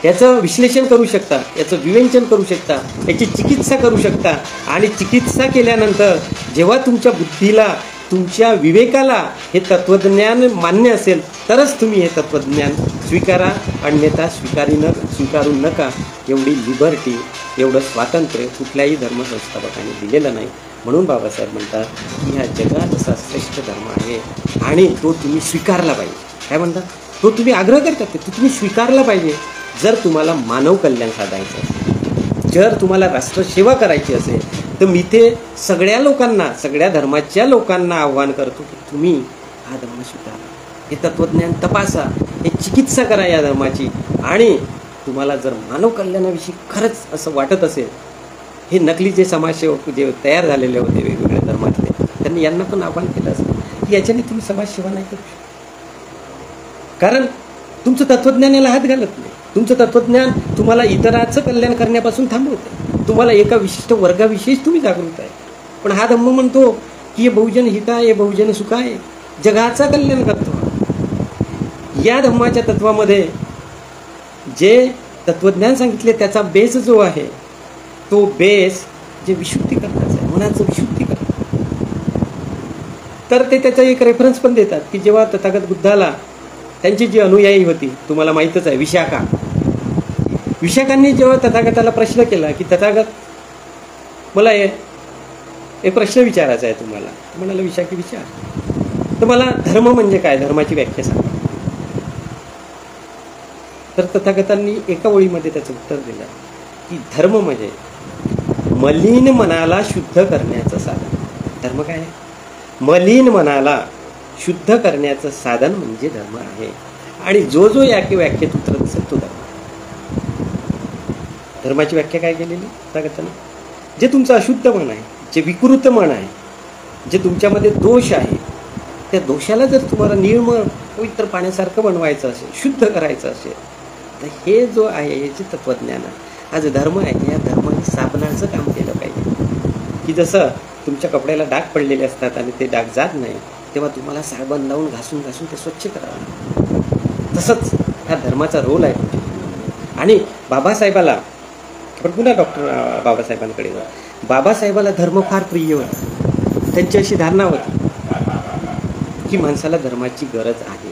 याचं विश्लेषण करू शकता, याचं विवेचन करू शकता, याची चिकित्सा करू शकता. आणि चिकित्सा केल्यानंतर जेव्हा तुमच्या बुद्धीला, तुमच्या विवेकाला हे तत्वज्ञान मान्य असेल तरच तुम्ही हे तत्वज्ञान स्वीकारा, अन्यथा स्वीकारू नका. एवढी लिबर्टी, एवढं स्वातंत्र्य कुठल्याही धर्मसंस्थापकांनी दिलेलं नाही. म्हणून बाबासाहेब म्हणतात की ह्या जगात असा श्रेष्ठ धर्म आहे आणि तो तुम्ही स्वीकारला पाहिजे. काय म्हणतात? तो तुम्ही आग्रह करतात ते तो तुम्ही स्वीकारला पाहिजे. जर तुम्हाला मानव कल्याण साधायचं असेल, जर तुम्हाला राष्ट्रसेवा करायची असेल तर मी ते सगळ्या लोकांना, सगळ्या धर्माच्या लोकांना आव्हान करतो की तुम्ही हा धर्म स्वीकारा, हे तत्वज्ञान तपासा, हे चिकित्सा करा या धर्माची. आणि तुम्हाला जर मानव कल्याणाविषयी खरंच असं वाटत असेल, हे नकली जे समाजसेवक जे तयार झालेले होते वेगवेगळ्या धर्मातले, त्यांनी यांना पण आव्हान केलं असेल की याच्याने तुम्ही समाजसेवा नाही करू शकत. कारण तुमचं तत्वज्ञान याला हात घालत नाही. तुमचं तत्वज्ञान तुम्हाला इतराचं कल्याण करण्यापासून थांबवतं. तुम्हाला एका विशिष्ट वर्गाविषयीच तुम्ही जागृत आहे. पण हा धम्म म्हणतो की हे बहुजन हित आहे, हे बहुजन सुख आहे, जगाचा कल्याण करतो. या धम्माच्या तत्वामध्ये जे तत्वज्ञान सांगितले त्याचा बेस जो आहे तो बेस जे विशुद्धीकरणाचं आहे, मनाचं विशुद्धीकरण. तर ते त्याचा एक रेफरन्स पण देतात की जेव्हा तथागत बुद्धाला त्यांची जी अनुयायी होती, तुम्हाला माहीतच आहे, विशाखांनी जेव्हा तथागताला प्रश्न केला की तथागत मला एक प्रश्न विचारायचा आहे तुम्हाला, म्हणाला विशाखी विचार. तर मला धर्म म्हणजे काय, धर्माची व्याख्या सांगा. तर तथागतांनी एका ओळीमध्ये त्याचं उत्तर दिलं की धर्म म्हणजे मलिन मनाला शुद्ध करण्याचं साधन. धर्म काय आहे? मलिन मनाला शुद्ध करण्याचं साधन म्हणजे धर्म आहे. आणि जो जो या व्याख्येत उतरत असेल तो धर्म. धर्माची व्याख्या काय केलेली तथागतांनी? जे तुमचं अशुद्ध मन आहे, जे विकृत मन आहे, जे तुमच्यामध्ये दोष आहे, त्या दोषाला जर तुम्हाला निर्मळ पवित्र पाण्यासारखं बनवायचं असेल, शुद्ध करायचं असेल, तर हे जो आहे याचे तत्त्वज्ञान आहे. हा जो धर्म आहे, या धर्माने साबणाचं काम केलं पाहिजे. की जसं तुमच्या कपड्याला डाग पडलेले असतात आणि ते डाग जात नाही, तेव्हा तुम्हाला साबण लावून घासून घासून ते स्वच्छ करावं. तसंच ह्या धर्माचा रोल आहे. आणि बाबासाहेबाला, पण पुन्हा डॉक्टर बाबासाहेबांकडे जा. बाबासाहेबाला धर्म फार प्रिय होता. त्यांची अशी धारणा होती की माणसाला धर्माची गरज आहे.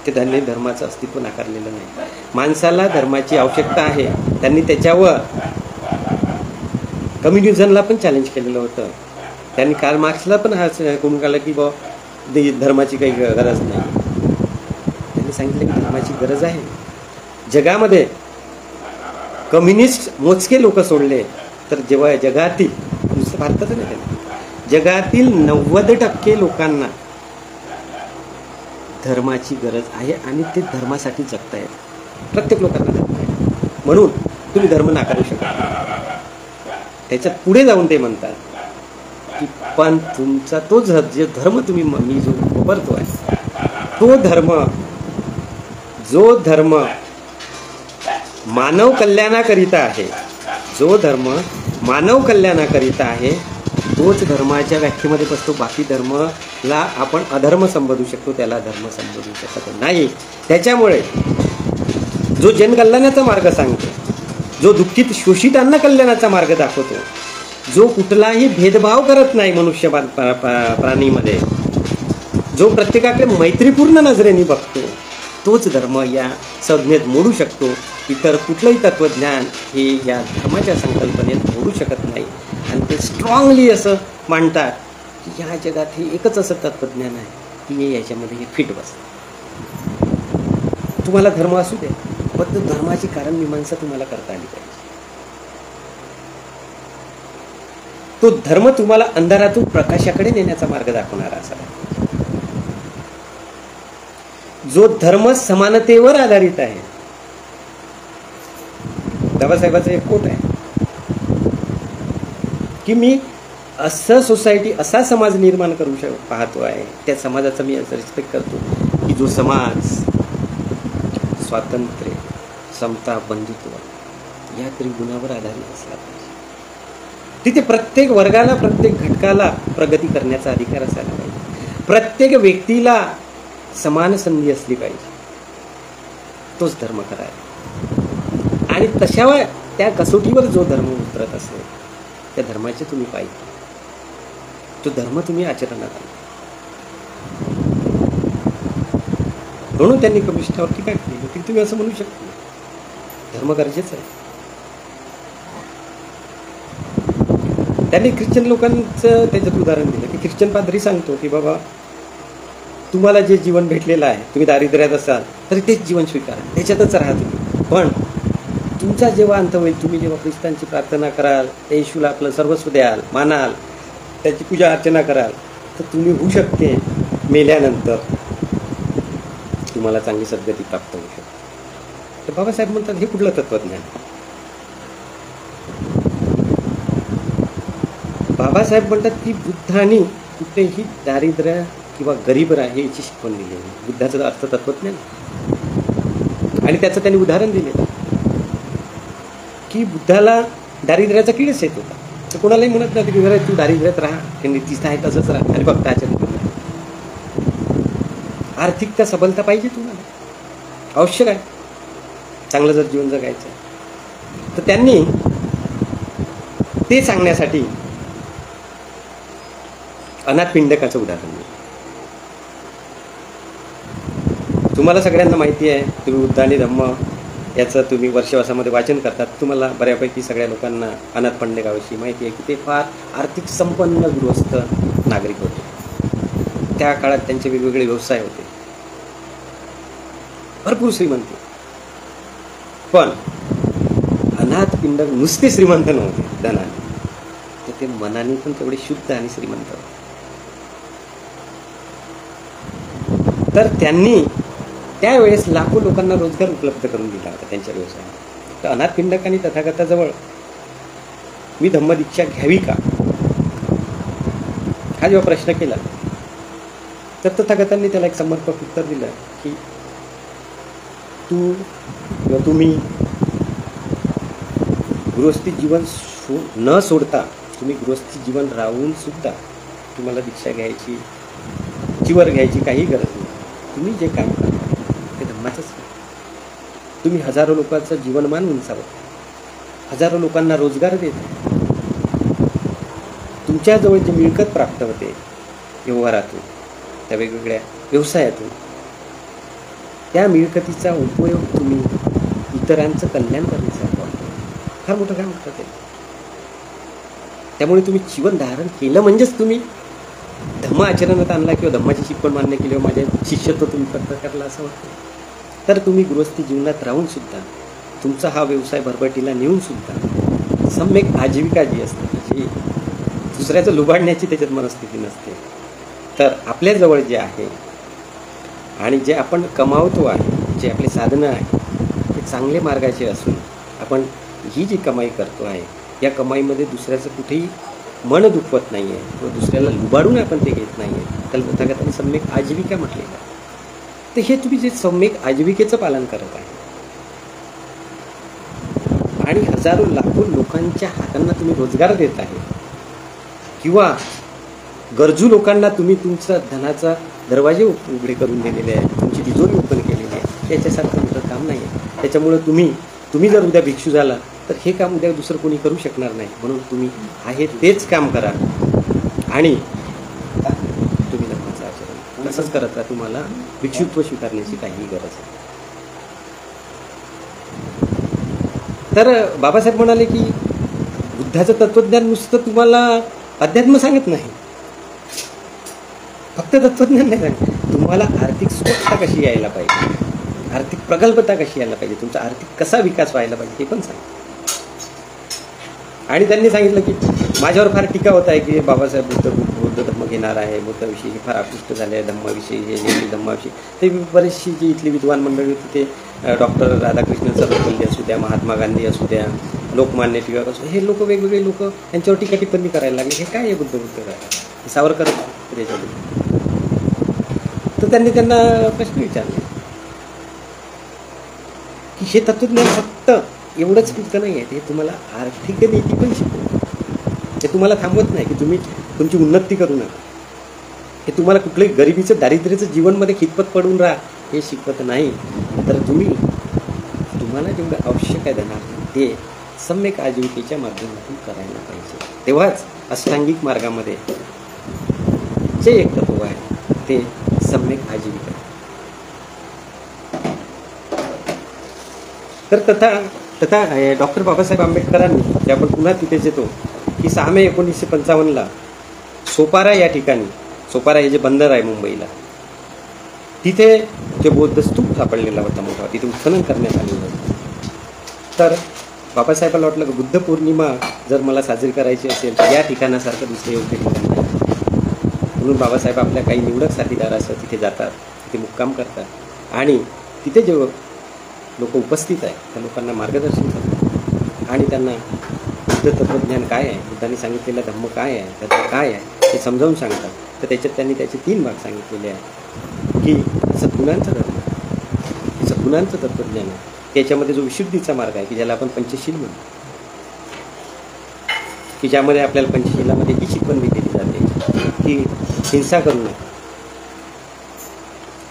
ते त्यांनी धर्माचं अस्तित्व नाकारलेलं नाही. माणसाला धर्माची आवश्यकता आहे. त्यांनी त्याच्यावर कम्युनिझमला पण चॅलेंज केलेलं होतं. त्यांनी कार्ल मार्क्सला पण हा कोण काढला की धर्माची काही गरज नाही. त्यांनी सांगितलं की धर्माची गरज आहे. जगामध्ये कम्युनिस्ट मोजके लोक सोडले तर जेव्हा जगातील, नुसतं भारताचं नाही, जगातील 90% लोकांना धर्माची गरज आहे आणि ते धर्मासाठी जगतायत. प्रत्येक लोकांना धर्म आहे, म्हणून तुम्ही धर्म नाकारू शकता. त्याच्यात पुढे जाऊन ते म्हणतात की पण तुमचा तो जो धर्म तुम्ही मी जो वापरतो आहे, तो धर्म, जो धर्म मानव कल्याणाकरिता आहे, जो धर्म मानव कल्याणाकरिता आहे, तोच धर्माच्या व्याख्येमध्ये बसतो. बाकी धर्मला आपण अधर्म संबोधू शकतो, त्याला धर्म संबोधू शकत नाही. त्याच्यामुळे जो जनकल्याणाचा मार्ग सांगतो, जो दुःखित शोषितांना कल्याणाचा मार्ग दाखवतो, जो कुठलाही भेदभाव करत नाही मनुष्य प्राणीमध्ये, जो प्रत्येकाकडे मैत्रीपूर्ण नजरेने बघतो, तोच धर्म या संज्ञेत मोडू शकतो. इतर कुठलंही तत्त्वज्ञान हे या धर्माच्या संकल्पनेत मोडू शकत नाही. आणि ते स्ट्रॉंगली असं मांडतात की ह्या जगात हे एकच असं तत्त्वज्ञान आहे की हे याच्यामध्ये हे फिट बसतं. तुम्हाला धर्म असू दे, फक्त धर्माची कारण मीमांसा तुम्हाला करता आली पाहिजे. तो धर्म तुम्हाला अंधारातून प्रकाशाकडे नेण्याचा मार्ग दाखवणारा असावा. जो धर्म समानतेवर आधारित आहे. बाबासाहेबांचं एक कोट आहे की मी असं सोसायटी, असा समाज निर्माण करू पाहतो आहे, त्या समाजाचा मी असं रिस्पेक्ट करतो की जो समाज स्वातंत्र्य, समता, बंधुत्व या त्रिगुणावर आधारित असला पाहिजे. तिथे प्रत्येक वर्गाला, प्रत्येक घटकाला प्रगती करण्याचा अधिकार असायला पाहिजे. प्रत्येक व्यक्तीला समान संधी असली पाहिजे. तोच धर्म करायला. आणि तशावर त्या कसोटीवर जो धर्म उतरत असेल, त्या धर्माचे तुम्ही पाहिजे, तो धर्म तुम्ही आचरणात आणा. म्हणून त्यांनी कमिशनावर टीका केली की तुम्ही असं म्हणू शकता, धर्म गरजेचं आहे. त्यांनी ख्रिश्चन लोकांचं त्याच्यात उदाहरण दिलं की ख्रिश्चन पादरी सांगतो की बाबा तुम्हाला जे जीवन भेटलेलं आहे, तुम्ही दारिद्र्यात असाल तरी तेच जीवन स्वीकारा, त्याच्यातच राहा तुम्ही. पण तुमचा जेव्हा अंत होईल, तुम्ही जेव्हा ख्रिस्तांची प्रार्थना कराल, येशूला आपलं सर्वस्व द्याल, मानाल, त्याची पूजा अर्चना कराल, तर तुम्ही होऊ शकते मेल्यानंतर तुम्हाला चांगली सद्गती प्राप्त होऊ शकते. तर बाबासाहेब म्हणतात हे कुठलं तत्त्वज्ञान? बाबासाहेब म्हणतात की बुद्धांनी कुठेही दारिद्र्य किंवा गरीब राहा याची शिकवण दिली आहे. बुद्धाचा अर्थ तत्त्वज्ञान, आणि त्याचं त्यांनी उदाहरण दिले की बुद्धाला दारिद्र्याचा किडच येत होता. तर कोणालाही म्हणत नाही की तू दारिद्र्यात राहा, त्यांनी तिथं आहे तसंच राहा आणि फक्त आचरण करू. आर्थिकता सबलता पाहिजे तुम्हाला, आवश्यक आहे चांगलं जर जीवन जगायचं. तर त्यांनी ते सांगण्यासाठी अनाथ पिंडकाचं उदाहरण दिलं. तुम्हाला सगळ्यांना माहिती आहे, तुम्ही बुद्ध आणि धम्म याचं तुम्ही वर्षवासामध्ये वाचन करतात. तुम्हाला बऱ्यापैकी सगळ्या लोकांना अनाथ पिंडकाविषयी माहिती आहे की ते फार आर्थिक संपन्न गृहस्थ नागरिक होते. त्या काळात त्यांचे वेगवेगळे व्यवसाय होते, भरपूर श्रीमंत. पण अनाथ पिंडक नुसते श्रीमंत नव्हते धनाने, तर ते मनाने पण तेवढे शुद्ध आणि श्रीमंत होते. तर त्यांनी त्यावेळेस लाखो लोकांना रोजगार उपलब्ध करून दिला होता त्यांच्या व्यवसायात. तर अनाथ पिंडकांनी तथागताजवळ मी धम्मदीक्षा घ्यावी का हा जेव्हा प्रश्न केला तर तथागतांनी त्याला एक समर्पक उत्तर दिलं की तू किंवा तुम्ही गृहस्थी जीवन न सोडता तुम्ही गृहस्थी जीवन राहून सुद्धा तुम्हाला दीक्षा घ्यायची, चिवर घ्यायची काही गरज नाही. तुम्ही जे काम करता ते धम्माचंच काम. तुम्ही हजारो लोकांचं जीवनमान उंचावता, हजारो लोकांना रोजगार देता, तुमच्याजवळ जी मिळकत प्राप्त होते व्यवहारातून, त्या वेगवेगळ्या व्यवसायातून, त्या मिळकतीचा उपयोग तुम्ही इतरांचं कल्याण करण्यासाठी फार मोठं काम करता ते. त्यामुळे तुम्ही जीवन धारण केलं म्हणजेच तुम्ही धम्म आचरणात आणला किंवा धम्माची शिकवण मान्य केली, माझ्या शिष्यत्व तुम्ही प्राप्त करला असं वाटतं. तर तुम्ही गृहस्थी जीवनात राहून सुद्धा तुमचा हा व्यवसाय भरभटीला नेऊन सुद्धा सम्यक आजीविका जी असते, जी दुसऱ्याचं लुबाडण्याची त्याच्यात मनस्थिती नसते. तर आपल्याजवळ जे आहे आणि जे आपण कमावतो आहे, जे आपले साधनं आहे ते चांगले मार्गाचे असून आपण ही जी कमाई करतो आहे या कमाईमध्ये दुसऱ्याचं कुठेही मन दुखवत नाही आहे किंवा दुसऱ्याला लुबाडून आपण ते घेत नाही आहे, त्याला तथागतांनी सम्यक आजीविका म्हटलेलं आहे. तर हे तुम्ही जे सम्यक आजीविकेचं पालन करत आहे आणि हजारो लाखो लोकांच्या हातांना तुम्ही रोजगार देत आहे किंवा गरजू लोकांना तुम्ही तुमचा धनाचा दरवाजे उघडे करून दिलेले आहेत, तुमची तिजोरी ओपन केलेली आहे, त्याच्यासारखं मोठं काम नाही आहे. त्याच्यामुळं तुम्ही जर उद्या भिक्षू झाला तर हे काम उद्या दुसरं कोणी करू शकणार नाही. म्हणून तुम्ही आहे तेच काम करा आणि तुम्ही धर्माचं आचरण तसंच करत राहा. तुम्हाला भिक्षुत्व स्वीकारण्याची काहीही गरज नाही. तर बाबासाहेब म्हणाले की बुद्धाचं तत्वज्ञान नुसतं तुम्हाला अध्यात्म सांगत नाही, फक्त तत्वज्ञान नाही सांगत, तुम्हाला आर्थिक सुरक्षा कशी यायला पाहिजे, आर्थिक प्रगल्भता कशी यायला पाहिजे, तुमचा आर्थिक कसा विकास व्हायला पाहिजे ते पण सांग. आणि त्यांनी सांगितलं की माझ्यावर फार टीका होत आहे की बाबासाहेब बौद्ध धर्म घेणार आहे, बुद्धाविषयी फार आकृष्ट झाले आहे, धम्माविषयी हे धम्माविषयी. ते बरेचशी जी इथली विद्वान मंडळी होती ते डॉक्टर राधाकृष्ण सर्वपल्ली असू द्या, महात्मा गांधी असू द्या, लोकमान्य टिळक असू, हे लोक वेगवेगळे लोक यांच्यावर टीका टिप्पणी करायला लागले. हे काय आहे बुद्ध राहिला, सावरकर त्याच्यामध्ये. तर त्यांना प्रश्न विचारले की हे तत्वज्ञान फक्त एवढंच पुरतं नाही आहे, ते तुम्हाला आर्थिक नीती पण शिकवतं. ते तुम्हाला थांबवत नाही की तुम्ही तुमची उन्नती करू नका, हे तुम्हाला कुठलंही गरिबीचं दारिद्र्याचं जीवनमध्ये खितपत पडून राहा हे शिकवत नाही. तर तुम्हाला जेवढं आवश्यक आहे देणार ते सम्यक आजीविकेच्या माध्यमातून करायला पाहिजे. तेव्हाच अष्टांगिक मार्गामध्ये जे एक तत्व आहे ते सम्यक आजीविका. तर तथा डॉक्टर बाबासाहेब आंबेडकरांनी, जे आपण पुन्हा तिथेच येतो की 6 मे 1955 सोपारा या ठिकाणी, सोपारा हे जे बंदर आहे मुंबईला, तिथे जे बौद्ध स्तूप सापडलेला होता मोठा, तिथे उत्खनन करण्यात आलेलं होतं. तर बाबासाहेबांना वाटलं की बुद्ध पौर्णिमा जर मला साजरी करायची असेल तर या ठिकाणासारखं दुसरं योग्य ठिकाण नाही. म्हणून बाबासाहेब आपल्या काही निवडक साथीदारासह तिथे जातात, तिथे मुक्काम करतात आणि तिथे जे लोक उपस्थित आहेत त्या लोकांना मार्गदर्शन करतात आणि त्यांना बुद्ध तत्वज्ञान काय आहे, बुद्धांनी सांगितलेलं धम्म काय आहे, धर्म काय आहे ते समजावून सांगतात. तर त्याच्यात त्यांनी त्याचे 3 भाग सांगितलेले आहे की सद्गुणांचं धर्म, सद्गुणांचं तत्वज्ञान आहे, त्याच्यामध्ये जो विशुद्धीचा मार्ग आहे की ज्याला आपण पंचशील म्हणतो, की ज्यामध्ये आपल्याला पंचशीलामध्ये ही शिकवण दिली जाते की हिंसा करू नका,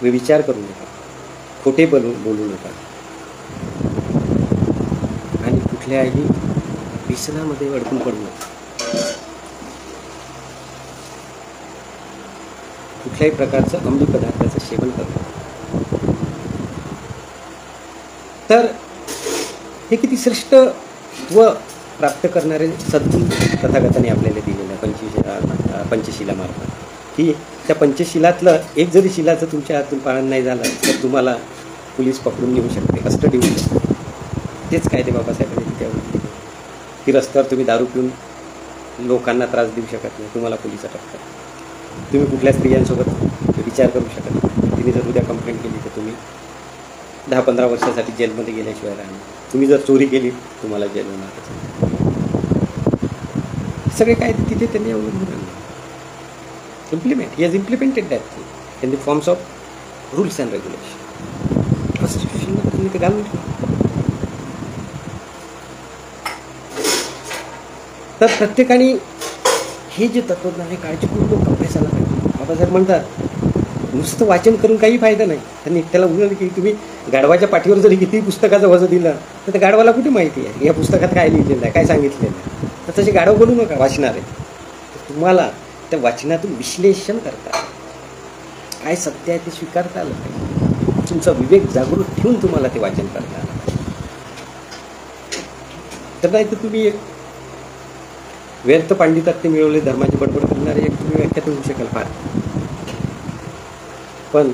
विचार करू नका, खोटे बोलू नका आणि कुठल्याही व्यसनामध्ये अडकून पडू नका, कुठल्याही प्रकारचं अंमली पदार्थाचं सेवन करू नका. तर हे किती श्रेष्ठ व प्राप्त करणारे सद्गुण तथागताने आपल्याला दिलेलं आहे पंचशिला मार्ग. की त्या पंचशिलातलं एक जरी शिलाचं तुमच्या हातून पालन नाही झालं तर तुम्हाला पोलीस पकडून नेऊ शकते, कस्टडी होऊ शकते. तेच काय ते बाबासाहेबांनी त्यावर की रस्त्यावर तुम्ही दारू पिऊन लोकांना त्रास देऊ शकत नाही, तुम्हाला पोलीस अटक करतात. तुम्ही कुठल्या स्त्रियांसोबत विचार करू शकत नाही, तिने जर उद्या कंप्लेंट केली तर तुम्ही 10-15 वर्षासाठी जेलमध्ये गेल्याशिवाय राहणार. तुम्ही जर चोरी केली तुम्हाला जेल होणार. सगळे काय तिथे त्यांनी अवलंबून आणलं. implement. He has implemented that thing in the forms of rules and regulation. Constitution मध्ये ते घालून तर प्रत्येकाने हे जे तत्वज्ञान आहे काळजीपूर्वक अभ्यासाला पाहिजे. बाबासाहेब म्हणतात नुसतं वाचन करून काही फायदा नाही. त्यांनी त्याला उदाहरण की तुम्ही गाढवाच्या पाठीवर जरी किती पुस्तकाचं वजन दिलं तर त्या गाढवाला कुठे माहिती आहे या पुस्तकात काय लिहिलेलं आहे, काय सांगितलेलं आहे. तर तसे गाढव बोलू नका वाचणार आहे. तुम्हाला त्या वाचनातून विश्लेषण करता काय सत्य आहे ते स्वीकारता आलं पाहिजे. तुमचा विवेक जागृत ठेवून तुम्हाला ते वाचन करता आलं. तर नाही तर तुम्ही एक व्यर्थ पांडित्यात मिळवले धर्माची बडबड करणारे एक तुम्ही व्याख्यात होऊ शकाल फार. पण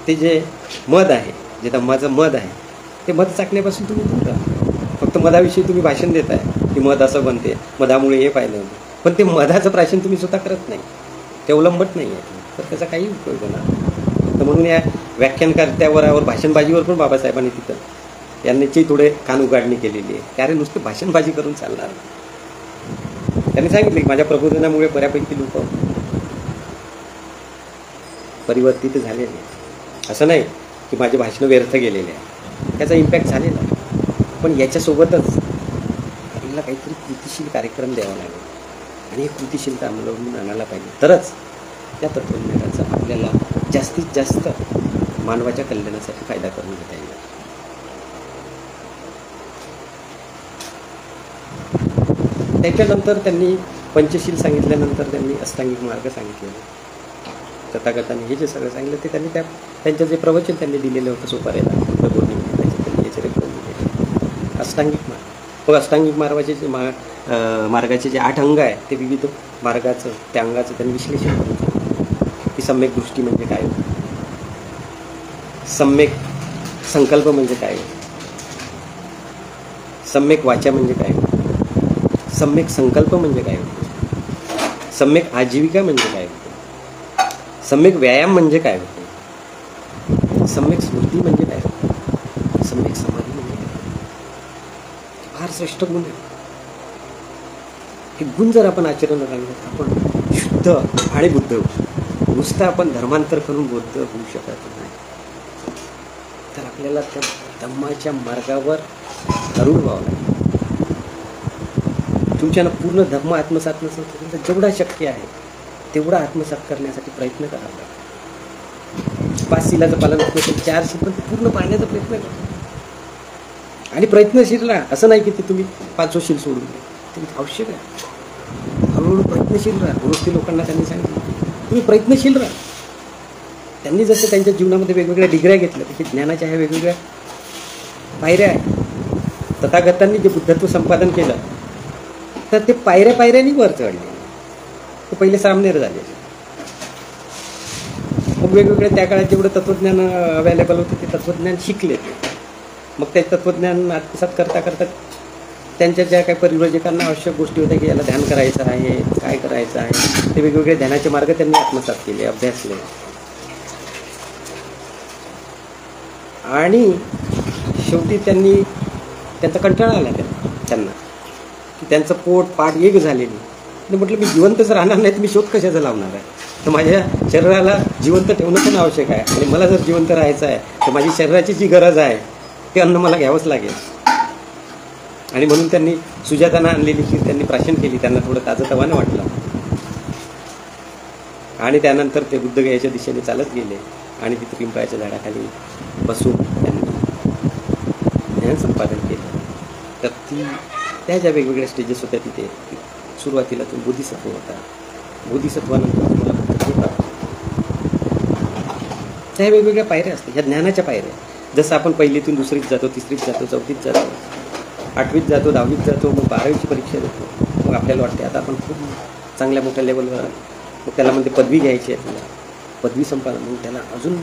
ते जे मध आहे, जे धम्माचं मध आहे ते मध चाकण्यापासून तुम्ही दूर राहा. फक्त मधाविषयी तुम्ही भाषण देताय की मध असं बनते, मधामुळे हे फायदा होते, पण ते मधाचं प्राशन तुम्ही स्वतः करत नाही, ते अवलंबत नाही आहे, तर त्याचा काही उपयोग होणार नाही. तर म्हणून या व्याख्यानकर्त्यावरावर भाषणबाजीवर पण बाबासाहेबांनी तिथं यांची थोडे कान उघाडणी केलेली आहे. कारण नुसते भाषणबाजी करून चालणार नाही. त्यांनी सांगितले की माझ्या प्रबोधनामुळे बऱ्यापैकी लोक परिवर्तित झालेले आहे. असं नाही की माझे भाषणं व्यर्थ गेलेले आहे, त्याचा इम्पॅक्ट झालेला आहे. पण याच्यासोबतच आपल्याला काहीतरी कृतिशील कार्यक्रम द्यावा लागेल आणि ही कृतिशीलता अंमलावून आणायला पाहिजे. तरच त्या तत्त्वज्ञानाचा आपल्याला जास्तीत जास्त मानवाच्या कल्याणासाठी फायदा करून घेता येईल. त्याच्यानंतर त्यांनी पंचशील सांगितल्यानंतर त्यांनी अष्टांगिक मार्ग सांगितलेला. तथागतांनी हे जे सगळं सांगितलं ते त्यांनी त्यांचं जे प्रवचन त्यांनी दिलेलं होतं सोपाऱ्याला बुद्ध पौर्णिमेला त्यांनी याचे रेफरन्स दिले. अष्टांगिक मार्ग, मग अष्टांगिक मार्गाचे जे मार्गाचे जे 8 अंग आहे ते विविध मार्गाचं त्या अंगाचं त्यांनी विश्लेषण करून की सम्यक दृष्टी म्हणजे काय, सम्यक संकल्प म्हणजे काय, सम्यक वाचा म्हणजे काय, सम्यक संकल्प म्हणजे काय होते, सम्यक आजीविका म्हणजे काय होते, सम्यक व्यायाम म्हणजे काय होते, सम्यक स्मृती म्हणजे काय होते, सम्यक समाधी म्हणजे काय होते. फार श्रेष्ठ गुण आहे. हे गुण जर आपण आचरणात आणले आपण शुद्ध आणि बुद्ध होऊ. नुसतं आपण धर्मांतर करून बुद्ध होऊ शकत नाही. तर आपल्याला त्या धम्माच्या मार्गावर आरूढ व्हावं लागेल. तुमच्यानं पूर्ण धर्म आत्मसात नसेल तर जेवढा शक्य आहे तेवढा आत्मसात करण्यासाठी प्रयत्न करावा लागतो. 5 शीलाचं पालन होत नसेल 4 शील पण पूर्ण पाळण्याचा प्रयत्न करा आणि प्रयत्नशील राहा. असं नाही की ते तुम्ही 5 शील सोडून द्या, ते आवश्यक आहे. हळूहळू प्रयत्नशील राहा. गोष्टी लोकांना त्यांनी सांगितलं तुम्ही प्रयत्नशील राहा. त्यांनी जसं त्यांच्या जीवनामध्ये वेगवेगळ्या डिग्र्या घेतल्या की ज्ञानाच्या ह्या वेगवेगळ्या पायऱ्या आहेत. तथागतांनी जे बुद्धत्व संपादन केलं तर ते पायऱ्या पायऱ्यांनी वर चढले. ते पहिले सामनेर झाले. मग वेगवेगळे त्या काळात जेवढं तत्त्वज्ञान अवेलेबल होते ते तत्त्वज्ञान शिकले. मग ते तत्त्वज्ञान आत्मसात करता करता त्यांच्या ज्या काही परिव्रजकांना आवश्यक गोष्टी होत्या की याला ध्यान करायचं आहे, काय करायचं आहे, ते वेगवेगळे ध्यानाचे मार्ग त्यांनी आत्मसात केले, अभ्यासले. आणि शेवटी त्यांचा कंटाळा आला त्यांना की त्यांचं पोट पाठ एक झालेली. म्हटलं मी जिवंतच राहणार नाही तर मी शोध कशाचा लावणार आहे. तर माझ्या शरीराला जिवंत ठेवणं पण आवश्यक आहे आणि मला जर जिवंत राहायचं आहे तर माझी शरीराची जी गरज आहे ते अन्न मला घ्यावंच लागेल. आणि म्हणून त्यांनी सुजाताना आणलेली खीर त्यांनी प्राशन केली. त्यांना थोडं ताजंतवानं वाटलं आणि त्यानंतर ते बुद्धगयाच्या दिशेने चालत गेले आणि तिथे पिंपळाच्या झाडाखाली बसून त्यांनी ज्ञान संपादन केलं. तर त्या ज्या वेगवेगळ्या स्टेजेस होत्या तिथे सुरुवातीला तो बोधिसत्व होता. बोधिसत्वानंतर तुम्हाला बुद्धत्व होता. त्या वेगवेगळ्या पायऱ्या असतात, ह्या ज्ञानाच्या पायऱ्या. जसं आपण पहिलीतून दुसरीत जातो, तिसरीत जातो, चौथीत जातो, 8वीत जातो, 10वीत जातो, मग 12वीची परीक्षा देतो. मग आपल्याला वाटते आता आपण खूप चांगल्या मोठ्या लेवलवर, मग त्याला म्हणते पदवी घ्यायची आहे, तुला पदवी संपादन, मग त्याला अजून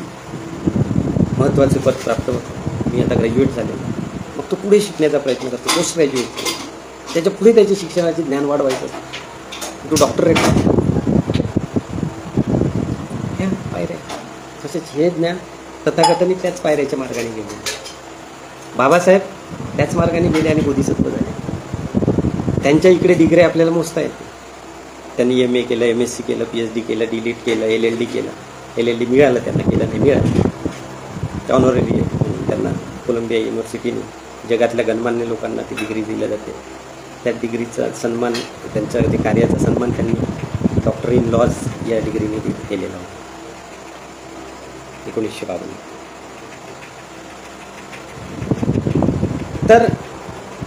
महत्त्वाचे पद प्राप्त होतं. मी आता ग्रॅज्युएट झालेलो. मग तो पुढे शिकण्याचा प्रयत्न करतो, पोस्ट ग्रॅज्युएट. त्याच्या पुढे त्याचे शिक्षणाचे ज्ञान वाढवायचं असतं. तो डॉक्टरेट ह्या पायऱ्या. तसेच हे ज्ञान तथागतांनी त्याच पायऱ्याच्या मार्गाने गेले. बाबासाहेब त्याच मार्गाने गेले आणि बोधिसत्व झाले. त्यांच्या इकडे डिग्री आपल्याला मोजता येते. त्यांनी MA केलं, MSc केलं, PhD केलं, DLED केलं, LLD केलं. LLD मिळालं त्यांना, केलं नाही मिळालं. ऑनररी त्यांना कोलंबिया युनिव्हर्सिटीने जगातल्या गणमान्य लोकांना ती डिग्री दिली जाते. त्या डिग्रीचा सन्मान, त्यांच्या ते कार्याचा सन्मान त्यांनी डॉक्टर इन लॉज या डिग्रीने केलेला होता 1952. तर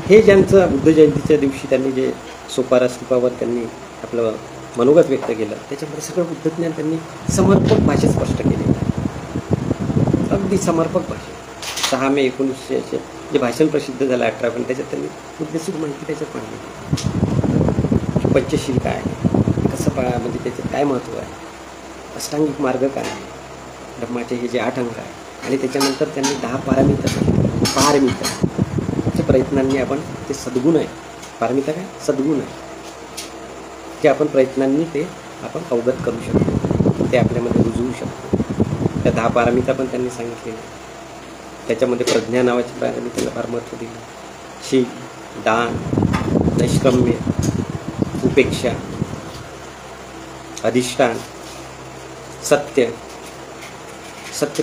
हे ज्यांचं बुद्ध जयंतीच्या दिवशी त्यांनी जे सोपारा स्तूपावर त्यांनी आपलं मनोगत व्यक्त केलं, त्याच्यामध्ये सगळं बुद्धज्ञान त्यांनी समर्पक भाषेत स्पष्ट केलेलं आहे. अगदी समर्पक भाषेत. 6 मे 1900 जे भाषण प्रसिद्ध झालं 18, पण त्याच्यात त्यांनी मुद्देसूद माहिती त्याच्यात मांडली. पंचशील काय आहे, कसं म्हणजे त्याच्यात काय महत्त्व आहे, अष्टांगिक मार्ग काय आहे, धर्माचे हे जे 8 अंक आहे, आणि त्याच्यानंतर त्यांनी 10 पारमिता प्रयत्नांनी आपण ते सद्गुण आहे. पारमिता काय? सद्गुण आहे, ते आपण प्रयत्नांनी ते आपण अवगत करू शकतो, ते आपल्यामध्ये रुजवू शकतो. त्या 10 पारमिता पण त्यांनी सांगितलेल्या. त्याच्यामध्ये प्रज्ञा नावाची पारमितेला फार महत्त्व दिलं. शील, दान, नैष्कम्य, उपेक्षा, अधिष्ठान, सत्य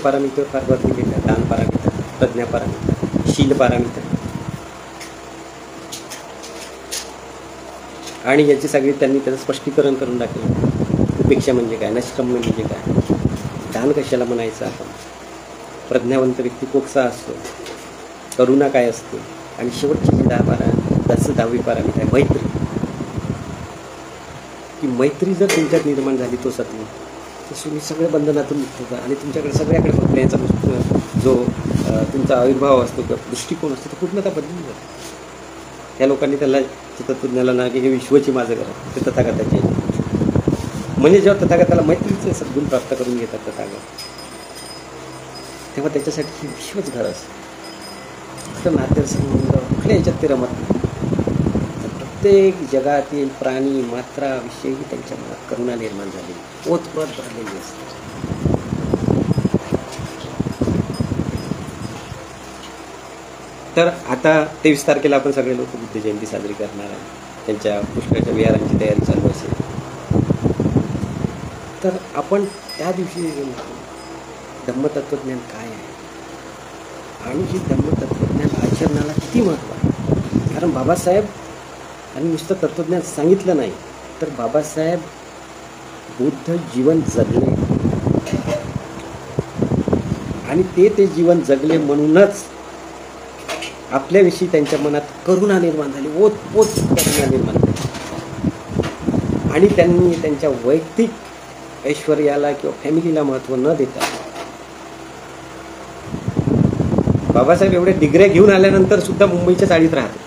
पारमितेवर फार भर दिलेला. दान पारमिता, प्रज्ञा पारमिता, शील पारमिता, आणि याची सगळी त्यांनी त्याचं स्पष्टीकरण करून टाकलं. उपेक्षा म्हणजे काय, नैष्कम्य म्हणजे काय, दान कशाला म्हणायचं आपण, प्रज्ञावंत व्यक्ती कोकसा असतो, करुणा काय असते, आणि शेवटची जी 10वी पारमिता आहे मैत्री. की मैत्री जर तुमच्यात निर्माण झाली, तो सत्व, तर तुम्ही सगळ्या बंधनातून मुक्त होता, आणि तुमच्याकडे सगळ्याकडे बघण्याचा जो तुमचा आविर्भाव असतो किंवा दृष्टिकोन असतो, तो पूर्णतः बदलून जातो. त्या लोकांनी त्याला तत्त्वज्ञाला ना की हे विश्वची माझं घर आहे, ते तथागताचे. म्हणजे जेव्हा तथागताला मैत्रीचे सद्गुण प्राप्त करून घेतात तथागत, तेव्हा त्याच्यासाठी हे विश्वच घर असतं. फक्त नातेसंबंध कुठल्या याच्यात ते रमत नाही. तर प्रत्येक जगातील प्राणी मात्राविषयी त्यांच्या मनात करुणा निर्माण झाली, ओतप्रोत भरलेली असते. तर आता 23 तारखेला आपण सगळे लोक बुद्ध जयंती साजरी करणार आहे. त्यांच्या पुष्कळच्या विहारांची तयारी चालू असेल. तर आपण त्या दिवशी धम्मतत्वज्ञान काय आहे आणि हे धम्मतत्वज्ञान आचरणाला किती महत्त्व आहे. कारण बाबासाहेब आणि नुसतं तत्वज्ञान सांगितलं नाही, तर बाबासाहेब बुद्ध जीवन जगले, आणि ते जीवन जगले म्हणूनच आपल्याविषयी त्यांच्या मनात करुणा निर्माण झाली, ओतपोत करुणा निर्माण झाली. आणि त्यांनी त्यांच्या वैयक्तिक ऐश्वर्याला किंवा फॅमिलीला महत्त्व न देता, बाबासाहेब एवढ्या डिग्र्या घेऊन आल्यानंतर सुद्धा मुंबईच्या चाळीत राहते.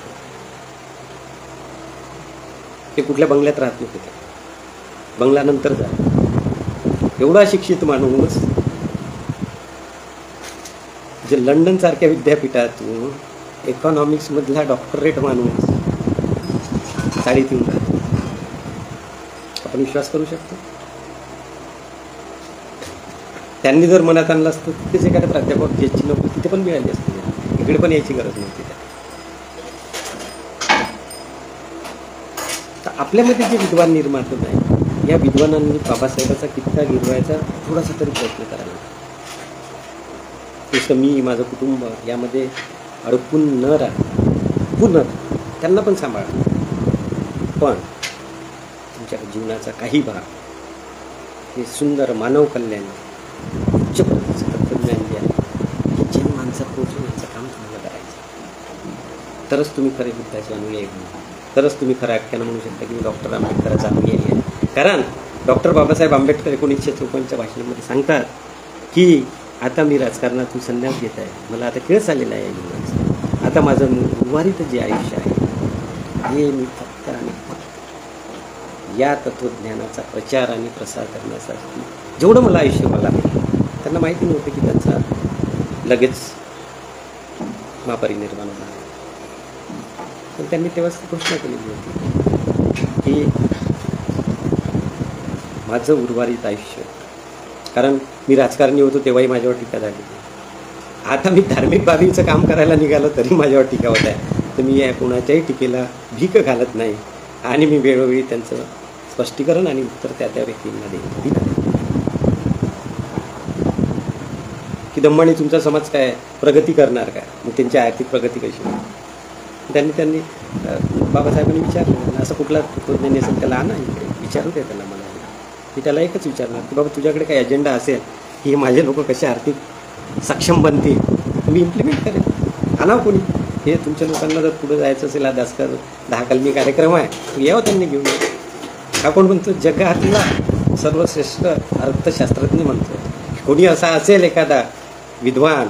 ते कुठल्या बंगल्यात राहत नव्हते, बंगल्यानंतर जा. एवढा शिक्षित माणूस जे लंडन सारख्या विद्यापीठातून इकॉनॉमिक्समधला डॉक्टरेट माणूस चाळीत येऊन राहतो. आपण विश्वास करू शकतो? त्यांनी जर मनात आणलं असतं, तिथेच एखाद्या प्राध्यापक ज्याची नोकरी तिथे पण मिळाली असते, इकडे पण यायची गरज नव्हती. तर आपल्यामध्ये जे विद्वान निर्माण होत आहे, या विद्वानांनी बाबासाहेबाचा किस्सा गिरवायचा थोडासा तरी प्रयत्न करायला. नुसतं मी, माझं कुटुंब यामध्ये अडकून न राहा, पूर्ण त्यांना पण सांभाळा, पण तुमच्या जीवनाचा काही भाग हे सुंदर मानव कल्याण उच्च प्रतीचं तत्त्वज्ञान जे आहे, जे माणसात पोहोचवण्याचं काम तुम्हाला करायचं. तरच तुम्ही खरे बुद्धाचे अनुयायी होणार, तरच तुम्ही खरं आख्यानं म्हणू शकता की मी डॉक्टर आंबेडकरांचा अनुयायी आहे. कारण डॉक्टर बाबासाहेब आंबेडकर 1954च्या भाषणामध्ये सांगतात की आता मी राजकारणातून संन्यास घेत आहे, मला आता खेळच आलेला आहे जीवनाचा, आता माझं उर्वरित जे आयुष्य आहे हे मी फक्त आणि फक्त या तत्त्वज्ञानाचा प्रचार आणि प्रसार करण्यासाठी जेवढं मला आयुष्य मला त्यांना माहिती नव्हतं की त्यांचा लगेच महापरिनिर्वाण होणार. पण त्यांनी तेव्हाच घोषणा केलेली होती की माझं उर्वरित आयुष्य, कारण मी राजकारणी होतो तेव्हाही माझ्यावर टीका झाली, आता मी धार्मिक बाबीचं काम करायला निघालो तरी माझ्यावर टीका होत आहे. तर मी या कोणाच्याही टीकेला भीक घालत नाही आणि मी वेळोवेळी त्यांचं स्पष्टीकरण आणि उत्तर त्या त्या व्यक्तींना दिलं की दम्मानी तुमचा समाज काय प्रगती करणार काय, मग त्यांची आर्थिक प्रगती कशी होईल. त्यांनी बाबासाहेबांनी विचारलं, असं कुठला तत्त्वज्ञानी असेल त्याला आणा इकडे, विचारू दे त्याला. मला मी त्याला एकच विचारणार की बाबा तुझ्याकडे काही अजेंडा असेल की हे लोक कसे आर्थिक सक्षम बनतील, मी इम्प्लिमेंट करेन. आणा कोणी, हे तुमच्या लोकांना जर पुढे जायचं असेल, हा 10 कलमी कार्यक्रम आहे, यावं त्यांनी घेऊन. हा कोण म्हणतो, जगातला सर्वश्रेष्ठ अर्थशास्त्रज्ञ म्हणतो. कोणी असा असेल एखादा विद्वान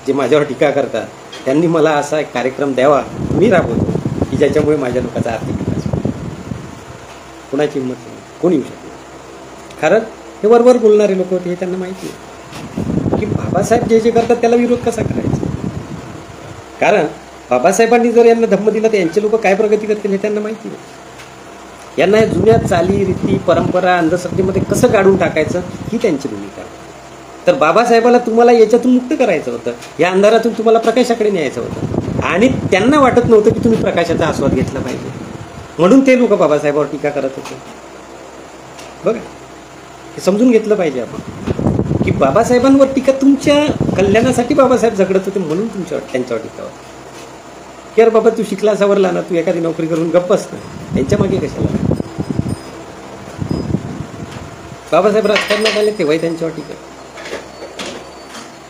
जे माझ्यावर टीका करतात, त्यांनी मला असा एक कार्यक्रम द्यावा, मी राबवतो की ज्याच्यामुळे माझ्या लोकांचा आर्थिक विकास होईल. कोणाची हिंमत नाही, कोणी येऊ शकत नाही. कारण हे वरवर बोलणारे लोक होते, हे त्यांना माहिती आहे की बाबासाहेब जे करतात त्याला विरोध कसा करायचा. कारण बाबासाहेबांनी जर यांना धम्म दिला तर यांचे लोक काय प्रगती करतील हे त्यांना माहिती आहे. यांना या जुन्या चाली रीती परंपरा अंधश्रद्धेमध्ये कसं काढून टाकायचं ही त्यांची भूमिका आहे. तर बाबासाहेबाला तुम्हाला याच्यातून मुक्त करायचं होतं, या अंधारातून तुम्हाला प्रकाशाकडे न्यायचं होतं, आणि त्यांना वाटत नव्हतं की तुम्ही प्रकाशाचा आस्वाद घेतला पाहिजे, म्हणून ते लोक बाबासाहेबावर टीका करत होते. बघा, हे समजून घेतलं पाहिजे आपण की बाबासाहेबांवर टीका तुमच्या कल्याणासाठी बाबासाहेब झगडत होते, म्हणून त्यांच्यावर टीका होती की अरे बाबा तू शिकला सवरला ना, तू एखादी नोकरी करून गप्प असतं, त्यांच्या मागे कशाला. बाबासाहेब राजकारणात आले तेव्हाही त्यांच्यावर टीका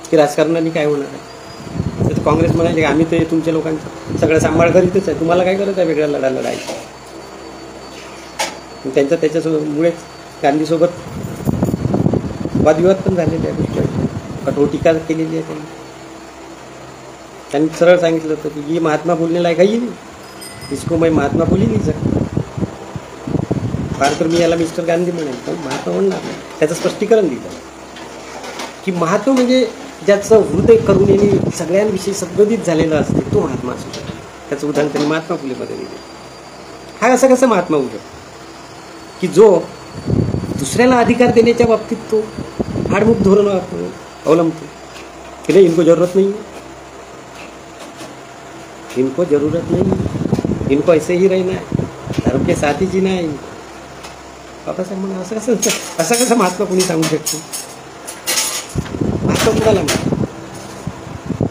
की राजकारणाने काय होणार आहे. तर काँग्रेस म्हणाले की आम्ही ते तुमच्या लोकांचं सगळं सांभाळ करीतच आहे, तुम्हाला काय गरज आहे वेगळ्या लढायची. त्याच्यामुळेच गांधीसोबत वादविवाद पण झालेले आहे, गोष्टी कठोर टीका केलेली आहे त्यांनी सरळ सांगितलं होतं की ये महात्मा बोलने लायक आहे नाही, इसको मैं महात्मा बोली नाही सकता. फार तर मी याला मिस्टर गांधी म्हणेल, पण महात्मा म्हणणार नाही. त्याचं स्पष्टीकरण दिलं की महात्मा म्हणजे ज्याचं हृदय करुणेने सगळ्यांविषयी संबंधित झालेलं असते तो महात्मा असू शकतो. त्याचं उदाहरण त्यांनी महात्मा फुलेमध्ये दिले. हा असा कसा महात्मा होऊ शकतो की जो दुसऱ्याला अधिकार देण्याच्या बाबतीत तो आडमुख धोरण अवलंबतो की नाही, इनको जरूरत नहीं, इनको जरूरत नहीं, इनको ऐसे ही रहना है, धर्म के साथ ही जीना है. बाबासाहेब म्हणा असं कसं महात्मा कोणी सांगू शकतो. महात्मा कुणाला म्हणतात,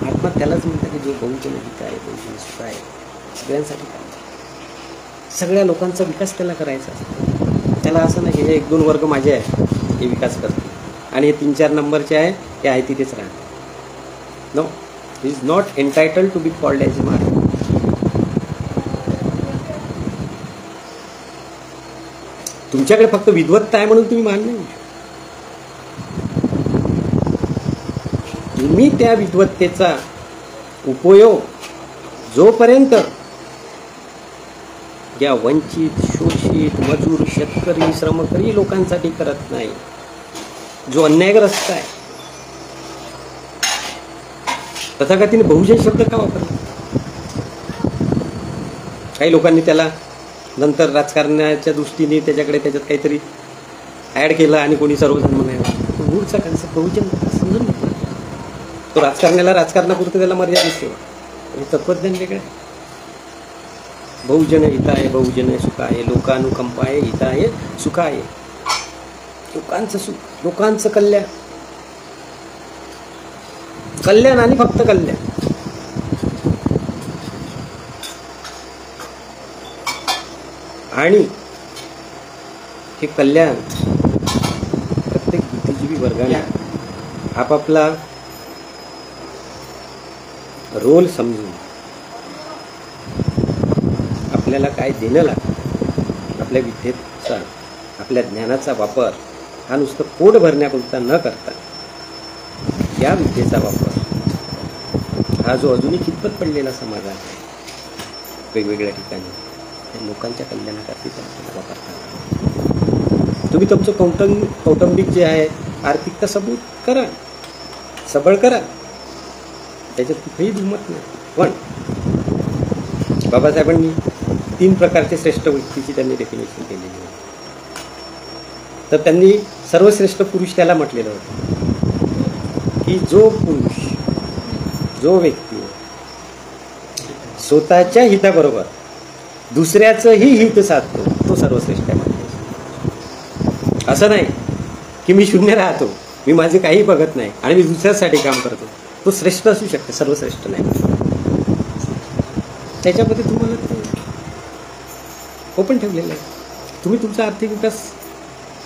महात्मा त्यालाच म्हणतात की जो बहुजन हित आहे, बहुजन सुख आहे, सगळ्यांसाठी काय, सगळ्या लोकांचा विकास त्याला करायचा असतो. त्याला असं नाही की हे 1-2 वर्ग माझे आहे हे विकास करते आणि हे 3-4 नंबरचे आहे हे आहे तिथेच राहते. No, he is not entitled to be called as Mahatma. तुमच्याकडे फक्त विद्वत्ता आहे म्हणून तुम्ही मान नाही, तुम्ही त्या विद्वत्तेचा उपयोग जोपर्यंत या वंचित, शोषित, मजूर, शेतकरी, श्रमकरी लोकांसाठी करत नाही, जो अन्यायग्रस्त आहे. तथाकथित बहुजन शब्द का वापरला. काही लोकांनी त्याला नंतर राजकारणाच्या दृष्टीने त्याच्यात काहीतरी ॲड केलं आणि कोणी सर्वजण म्हणायला. मूळचा कन्सेप्ट बहुजन समजून घेतला. तो राजकारणापुरतं त्याला मर्यादित ठेवा, हे तत्वज्ञान वेगळं आहे. बहुजन हिताय, बहुजन सुखाय, लोकानुकंपाय, हिताय सुखाय. लोकांचं सुख, लोकांचं कल्याण आणि फक्त कल्याण. आणि हे कल्याण प्रत्येक बुद्धिजीवी वर्गाने आपापला रोल समजून आपल्याला काय देणं लागतं, आपल्या विद्येचा, आपल्या ज्ञानाचा वापर हा नुसतं पोट भरण्यापुरता न करता या विद्येचा वापर हा जो अजूनही कितपत पडलेला समाज आहे वेगवेगळ्या ठिकाणी, त्या लोकांच्या कल्याणासाठी त्याला वापरता. तुम्ही तुमचं कौटुंबिक जे आहे आर्थिकता सबळ करा, त्याच्यात कुठेही दुमत नाही. पण बाबासाहेबांनी 3 प्रकारचे श्रेष्ठ व्यक्तीची त्यांनी डेफिनेशन केलेली आहे. तर त्यांनी सर्वश्रेष्ठ पुरुष त्याला म्हटलेलं होतं की जो पुरुष, जो व्यक्ती स्वतःच्या हिताबरोबर दुसऱ्याचंही हित साधतो तो सर्वश्रेष्ठ आहे. असं नाही की मी शून्य राहतो, मी माझे काही बघत नाही आणि मी दुसऱ्यासाठी काम करतो, तो श्रेष्ठ असू शकते, सर्वश्रेष्ठ नाही. त्याच्यामध्ये तुम्हाला ते ओपन ठेवलेलं आहे. तुम्ही तुमचा आर्थिक विकास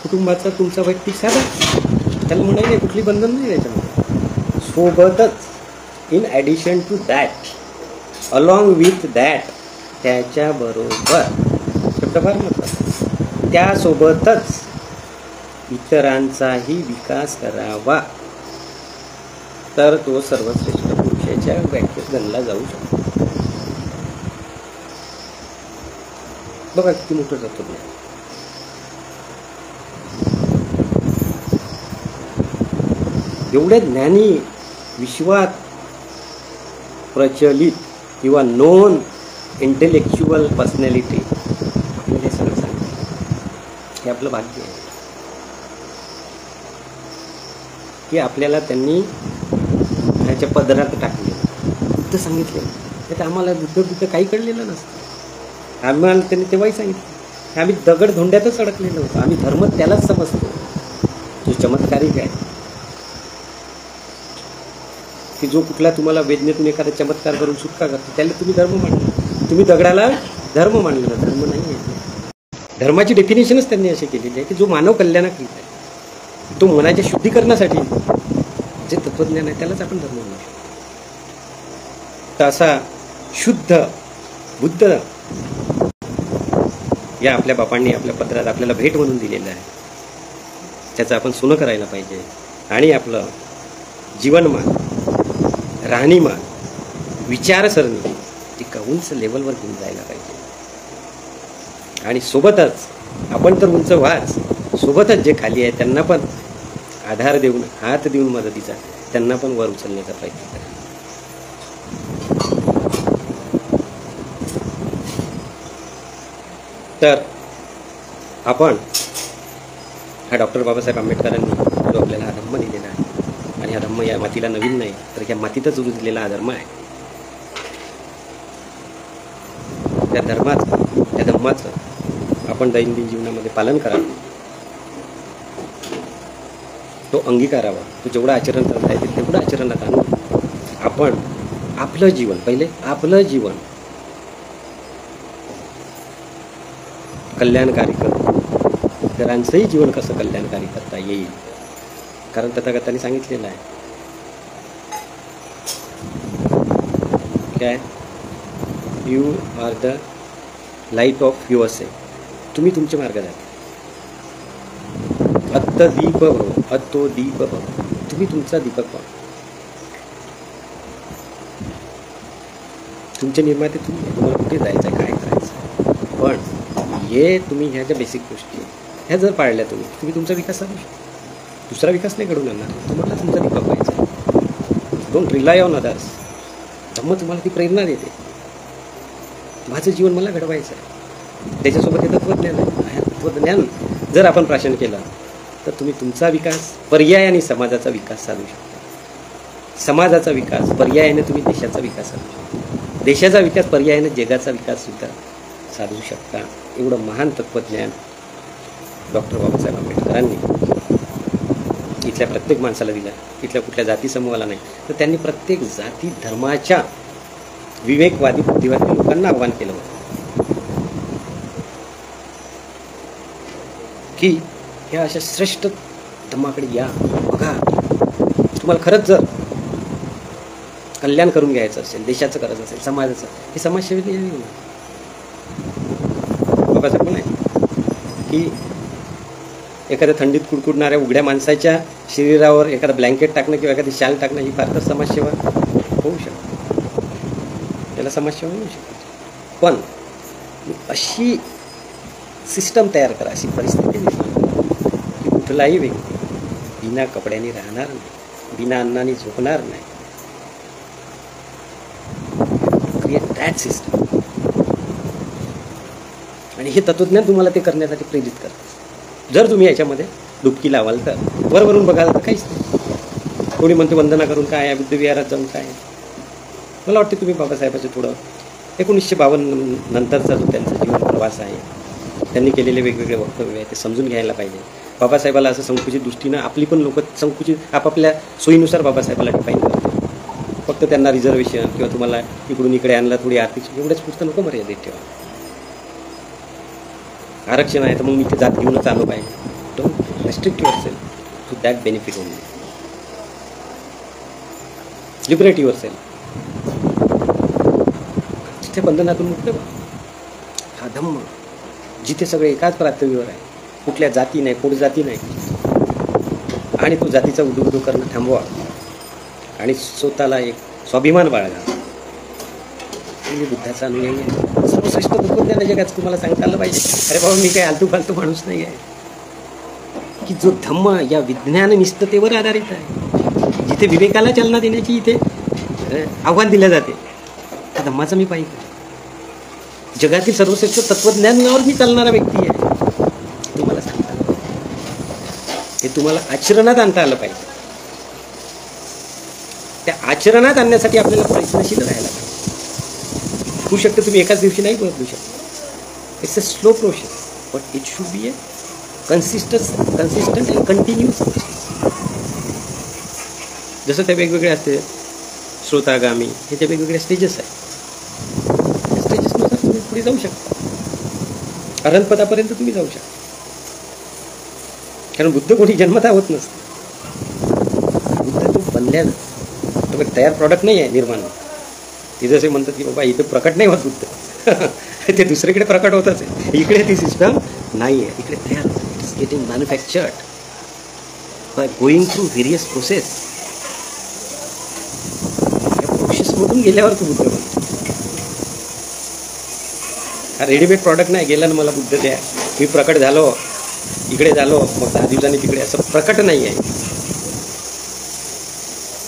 कुटुंबाचा तुमचा वैयक्तिक साधा, त्याला म्हणायला नाही, कुठली बंधन नाही त्याच्यामध्ये. सोबतच in addition to that, along with that, त्याच्याबरोबर शब्द फार महत्त्वाचा, त्यासोबतच इतरांचाही विकास करावा, तर तो सर्वश्रेष्ठ पुरुषाच्या व्याख्येत गणला जाऊ शकतो. बघा किती मोठं जातो. एवढे ज्ञानी विश्वात प्रचलित किंवा नॉन इंटेलेक्च्युअल पर्सनॅलिटी आपल्याला हे सगळं सांगते. हे आपलं भाग्य आहे की आपल्याला त्यांनी ह्याच्या पदरात टाकले, बुद्ध सांगितले. तर आम्हाला बुद्ध काही कळलेलं नसतं. आम्हाला त्यांनी तेव्हाही सांगितलं, आम्ही दगड धोंड्यातच अडकलेलो होतो. आम्ही धर्म त्यालाच समजतो जो चमत्कारिक आहे, की जो कुठला तुम्हाला वेदनेतून एखादा चमत्कार करून सुटका करतो, त्याला तुम्ही धर्म मानला. तुम्ही दगडाला धर्म मानलेला, धर्म नाही आहे. धर्माची डेफिनेशनच त्यांनी अशी केलेली आहे की जो मानव कल्याणाकरिता आहे, तो मनाच्या शुद्धीकरणासाठी जे तत्वज्ञान आहे त्यालाच आपण धर्म म्हणू शकतो. तर असा शुद्ध बुद्ध या आपल्या बापांनी आपल्या पत्रात आपल्याला भेट म्हणून दिलेलं आहे. त्याचं आपण सोनं करायला पाहिजे आणि आपलं जीवनमान, राहणीमान, विचारसरणी ती उंच लेवलवर घेऊन जायला पाहिजे. आणि सोबतच आपण तर उंच व्हाच, सोबतच जे खाली आहे त्यांना पण आधार देऊन, हात देऊन मदतीचा, त्यांना पण वर उचलण्याचा प्रयत्न करा. तर आपण हा डॉक्टर बाबासाहेब आंबेडकरांनी जो आपल्याला हा धम्म दिलेला आहे, आणि हा धम्म या मातीला नवीन नाही, तर ह्या मातीतच रुजलेला हा धर्म आहे. त्या धर्माचं, त्या धम्माचं आपण दैनंदिन जीवनामध्ये पालन करावं, तो अंगीकारावा. तो जेवढा आचरण करता येईल तेवढं आचरणात आणून आपण आपलं जीवन, पहिले आपलं जीवन कल्याणकारी करू, इतरांचंही जीवन कसं कल्याणकारी करता येईल. कारण तथागतांनी सांगितलेलं आहे काय, you are the light of your self. तुम्ही तुमचे मार्ग द्या. अत्त दीप भव, अत्तो दीप भव. तुम्ही तुमचा दीपक व्हा. तुमचे निर्माते तुम्ही, तुम्हाला कुठे जायचं आहे, काय करायचं. पण हे तुम्ही ह्या ज्या बेसिक गोष्टी ह्या जर पाळल्या तुम्ही तुमचा विकास साधू शकता. दुसरा विकास नाही घडून आणणार, तुम्हाला तुमचा दीपक व्हायचा. Don't rely on others. Dhamma तुम्हाला ती प्रेरणा देते. माझं जीवन मला घडवायचं आहे, त्याच्यासोबत हे तत्वज्ञान आहे. तत्वज्ञान जर आपण प्राशन केलं तर तुम्ही तुमचा विकास पर्यायाने समाजाचा विकास साधू शकता. समाजाचा विकास पर्यायाने तुम्ही देशाचा विकास साधू शकता. देशाचा विकास पर्यायाने जगाचा विकास सुद्धा साधू शकता. एवढं महान तत्वज्ञान डॉक्टर बाबासाहेब आंबेडकरांनी इथल्या प्रत्येक माणसाला दिलं. इथल्या कुठल्या जाती समूहाला नाही, तर त्यांनी प्रत्येक जाती धर्माच्या विवेकवादी बुद्धिवादी लोकांना आव्हान केलं होतं की ह्या अशा श्रेष्ठ धम्माकडे या, बघा. तुम्हाला खरंच जर कल्याण करून घ्यायचं असेल, देशाचं करायचं असेल, समाजाचं, हे समाजसेवेने यावी होणार. बाबासाहेब पण आहे की एखाद्या थंडीत कुडकुडणाऱ्या उघड्या माणसाच्या शरीरावर एखादा ब्लँकेट टाकणं किंवा एखादी शाल टाकणं ही फार तर समाजसेवा होऊ शकते. त्याला समाजसेवा होऊ शकते. पण अशी सिस्टम तयार करा, अशी परिस्थिती निर्माण की कुठलाही व्यक्ती बिना कपड्यांनी राहणार नाही, बिना अन्नाने झोपणार नाही. Create that system. आणि हे तत्वज्ञान तुम्हाला ते करण्यासाठी प्रेरित करतं. जर तुम्ही याच्यामध्ये डुबकी लावाल तर, वरवरून बघाल तर काहीच नाही. कोणी म्हणते वंदना करून काय आहे, बुद्धविहारात जाऊन काय आहे. मला वाटते तुम्ही बाबासाहेबाचं थोडं 1952 नंतरचा जो त्यांचा जीवन प्रवास आहे त्यांनी केलेले वेगवेगळे वक्तव्य आहे ते समजून घ्यायला पाहिजे. बाबासाहेबाला असं संकुचित दृष्टीनं आपली पण लोक संकुचित आपापल्या सोयीनुसार बाबासाहेबाला डिफाईन करतो. फक्त त्यांना रिझर्वेशन किंवा तुम्हाला इकडून इकडे आणलं थोडी आर्थिक एवढंच पुरतं नको मर्यादित ठेवा. आरक्षण आहे तर मग मी ते जात घेऊनच आलो पाहिजे. Don't restrict yourself to that benefit only. Liberate yourself. जिथे बंधनातून मुक्त हा धम्म, जिथे सगळे एकाच प्रार्थनेवर आहे, कुठल्या जाती नाही, पोट जाती नाही, आणि तो जातीचा उदोउदो करणं थांबवा आणि स्वतःला एक स्वाभिमान बाळगा. मी बुद्धाचा अनुयायी आहे. सर्वश्रेष्ठ तत्वज्ञान जगाचं तुम्हाला सांगता आलं पाहिजे. अरे बाबा मी काय आलतू फालतू माणूस नाही आहे की जो धम्म या विज्ञान निष्ठतेवर आधारित आहे. जिथे विवेकाला चालना देण्याची इथे आव्हान दिलं जाते त्या धम्माचा मी पाहिजे. जगातील सर्वश्रेष्ठ तत्वज्ञानावर मी चालणारा व्यक्ती आहे तुम्हाला सांगता आलं पाहिजे. हे तुम्हाला आचरणात आणता आलं पाहिजे. त्या आचरणात आणण्यासाठी आपल्याला प्रयत्नशील राहायला पाहिजे. होऊ शकतं तुम्ही एकाच दिवशी नाही बदलू शकता. It's a slow process but it should be A consistent and continuous. जसं त्या वेगवेगळे असते श्रोतागामी हे त्या वेगवेगळ्या स्टेजेस आहेत. त्या स्टेजेसनुसार तुम्ही पुढे जाऊ शकता. अरहंतपदापर्यंत तुम्ही जाऊ शकता. कारण बुद्ध कोणी जन्मता होत नसतं. बुद्ध तो बनल्यानं तो एक तयार प्रॉडक्ट नाही आहे निर्माण. ते जसे म्हणतात की बाबा इथं प्रकट नाही होत बुद्ध, ते दुसरीकडे प्रकट होतच आहे. इकडे ती सिस्टम नाही आहे. इकडे तयार it's getting manufactured by going through various process. या प्रोसेसमधून गेल्यावर तो बुद्ध बनतो. हा रेडीमेड प्रॉडक्ट नाही. गेला ना मला बुद्ध द्या, मी प्रकट झालो, इकडे झालो, मग 10 दिवसांनी तिकडे, असं प्रकट नाही आहे.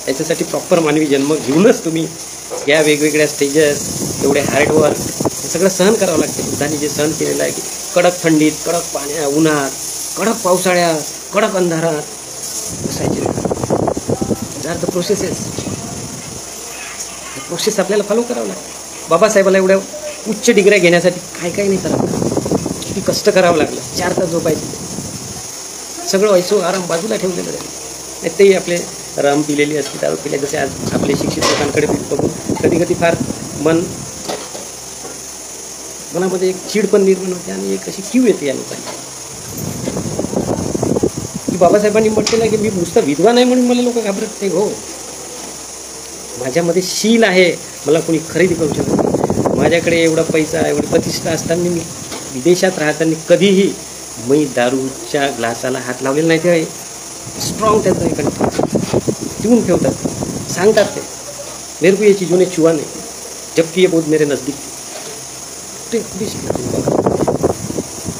याच्यासाठी प्रॉपर मानवी जन्म घेऊनच तुम्ही या वेगवेगळ्या स्टेजेस, एवढे हार्डवर्क हे सगळं सहन करावं लागते. बुद्धांनी जे सहन केलेलं आहे की कडक थंडीत, कडक पाण्या उन्हात, कडक पावसाळ्यात, कडक अंधारात बसायचे. Are the processes. हे प्रोसेस आपल्याला फॉलो करावं लागतं. बाबासाहेबाला एवढ्या उच्च डिग्र्या घेण्यासाठी काय काय नाही करावं लागतं. किती कष्ट करावं लागलं. 4 तास झोपायचे. सगळं ऐसो आराम बाजूला ठेवलेलं आहे. तेही आपले राम पिलेली असते, दारू पिल्या. जसे आज आपले शिक्षित लोकांकडे बघून कधी कधी फार मनामध्ये एक चीड पण निर्माण होते आणि एक अशी कीव येते या लोकांची की बाबासाहेबांनी म्हटलेलं की मी नुसतं विधवा नाही म्हणून मला लोक घाबरत नाही. हो, माझ्यामध्ये शील आहे, मला कोणी खरेदी करू शकत नाही. माझ्याकडे एवढा पैसा, एवढी प्रतिष्ठा असताना मी विदेशात राहताना कधीही मी दारूच्या ग्लासाला हात लावलेला नाही. ते स्ट्रॉंग त्याचं हे ठेवून ठेवतात, सांगतात ते मेरे को ये चीज़ों ने छुआ नहीं जबकि ये बहुत मेरे नज़दीक ते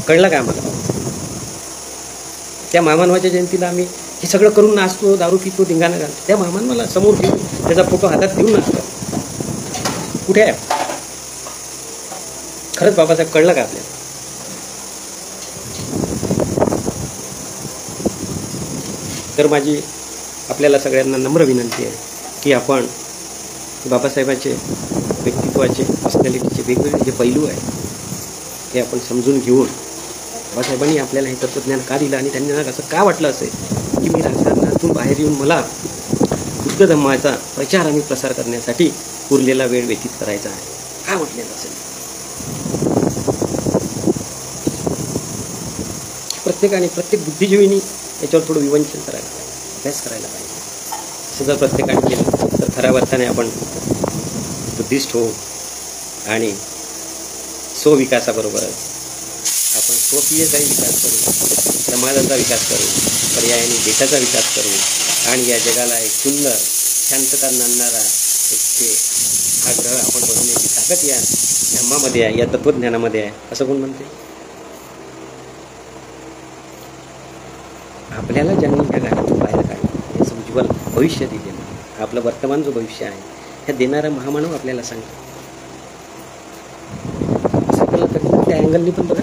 कळलं का आम्हाला. त्या महामानवाच्या जयंतीला आम्ही हे सगळं करून नाचतो, दारू पितो, धिंगाणा घालतो. त्या महामानवाला समोर घेऊन त्याचा फोटो हातात घेऊन नाचतो. कुठे आहे खरंच बाबासाहेब? कळलं का आपल्याला? तर माझी आपल्याला सगळ्यांना नम्र विनंती आहे की आपण बाबासाहेबांचे व्यक्तित्वाचे, पर्सनॅलिटीचे वेगवेगळे जे पैलू आहेत ते आपण समजून घेऊन, बाबासाहेबांनी आपल्याला हे तत्त्वज्ञान का दिलं आणि त्यांना असं का वाटलं असेल की मी राजकारणातून बाहेर येऊन मला बुद्ध धम्माचा प्रचार आणि प्रसार करण्यासाठी उरलेला वेळ व्यतीत करायचा आहे, का म्हटलेलं असेल. प्रत्येकाने, प्रत्येक बुद्धिजीवींनी याच्यावर थोडं विवंचन करायला पाहिजे, अभ्यास करायला पाहिजे. असं जर प्रत्येकाने केलं तर खऱ्या अर्थाने आपण बुद्धिस्ट होऊ आणि स्वविकासाबरोबरच आपण स्वकीयचाही विकास करू, समाजाचा विकास करू, पर्यायाने देशाचा विकास करू आणि या जगाला एक सुंदर शांतता आणणारा एक हा ग्रह आपण बनवण्याची ताकद या धम्मामध्ये आहे, या तत्त्वज्ञानामध्ये आहे. असं कोण म्हणते? आपल्याला ज्यांनी ह्या गाण्यातून बाहेर काढलं, याचं उज्ज्वल भविष्य दिलेलं, आपलं वर्तमान जो भविष्य आहे हे देणारा महामानव आपल्याला सांगतो. असं केलं तर त्या अँगलनी पण बघा.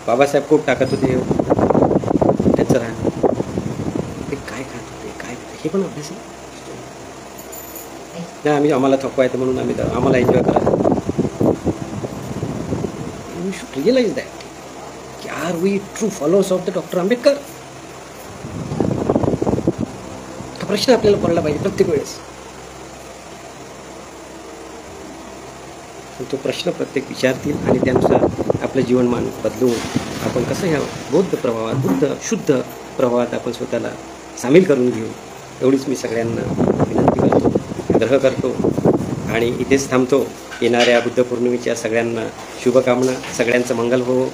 बाबासाहेब खूप टाकत होते त्याचं राहणं, ते काय खात होते, काय हे पण अभ्यास आहे. आहे. नाही, आम्हाला थकवा येतं म्हणून आम्हाला एन्जॉय करायचं. यू शुड रिअलाइज दॅट की are we true followers of the doctor Ambedkar. हा प्रश्न आपल्याला पडला पाहिजे प्रत्येक वेळेस. तो प्रश्न प्रत्येक विचारतील आणि त्यानुसार आपलं जीवनमान बदलवून आपण कसं ह्या बौद्ध प्रभावात, बुद्ध शुद्ध प्रभावात आपण स्वतःला सामील करून घेऊ, एवढीच मी सगळ्यांना विनंती करतो, आग्रह करतो आणि इथेच थांबतो. येणाऱ्या बुद्ध पौर्णिमेच्या सगळ्यांना शुभकामना. सगळ्यांचं मंगल हो.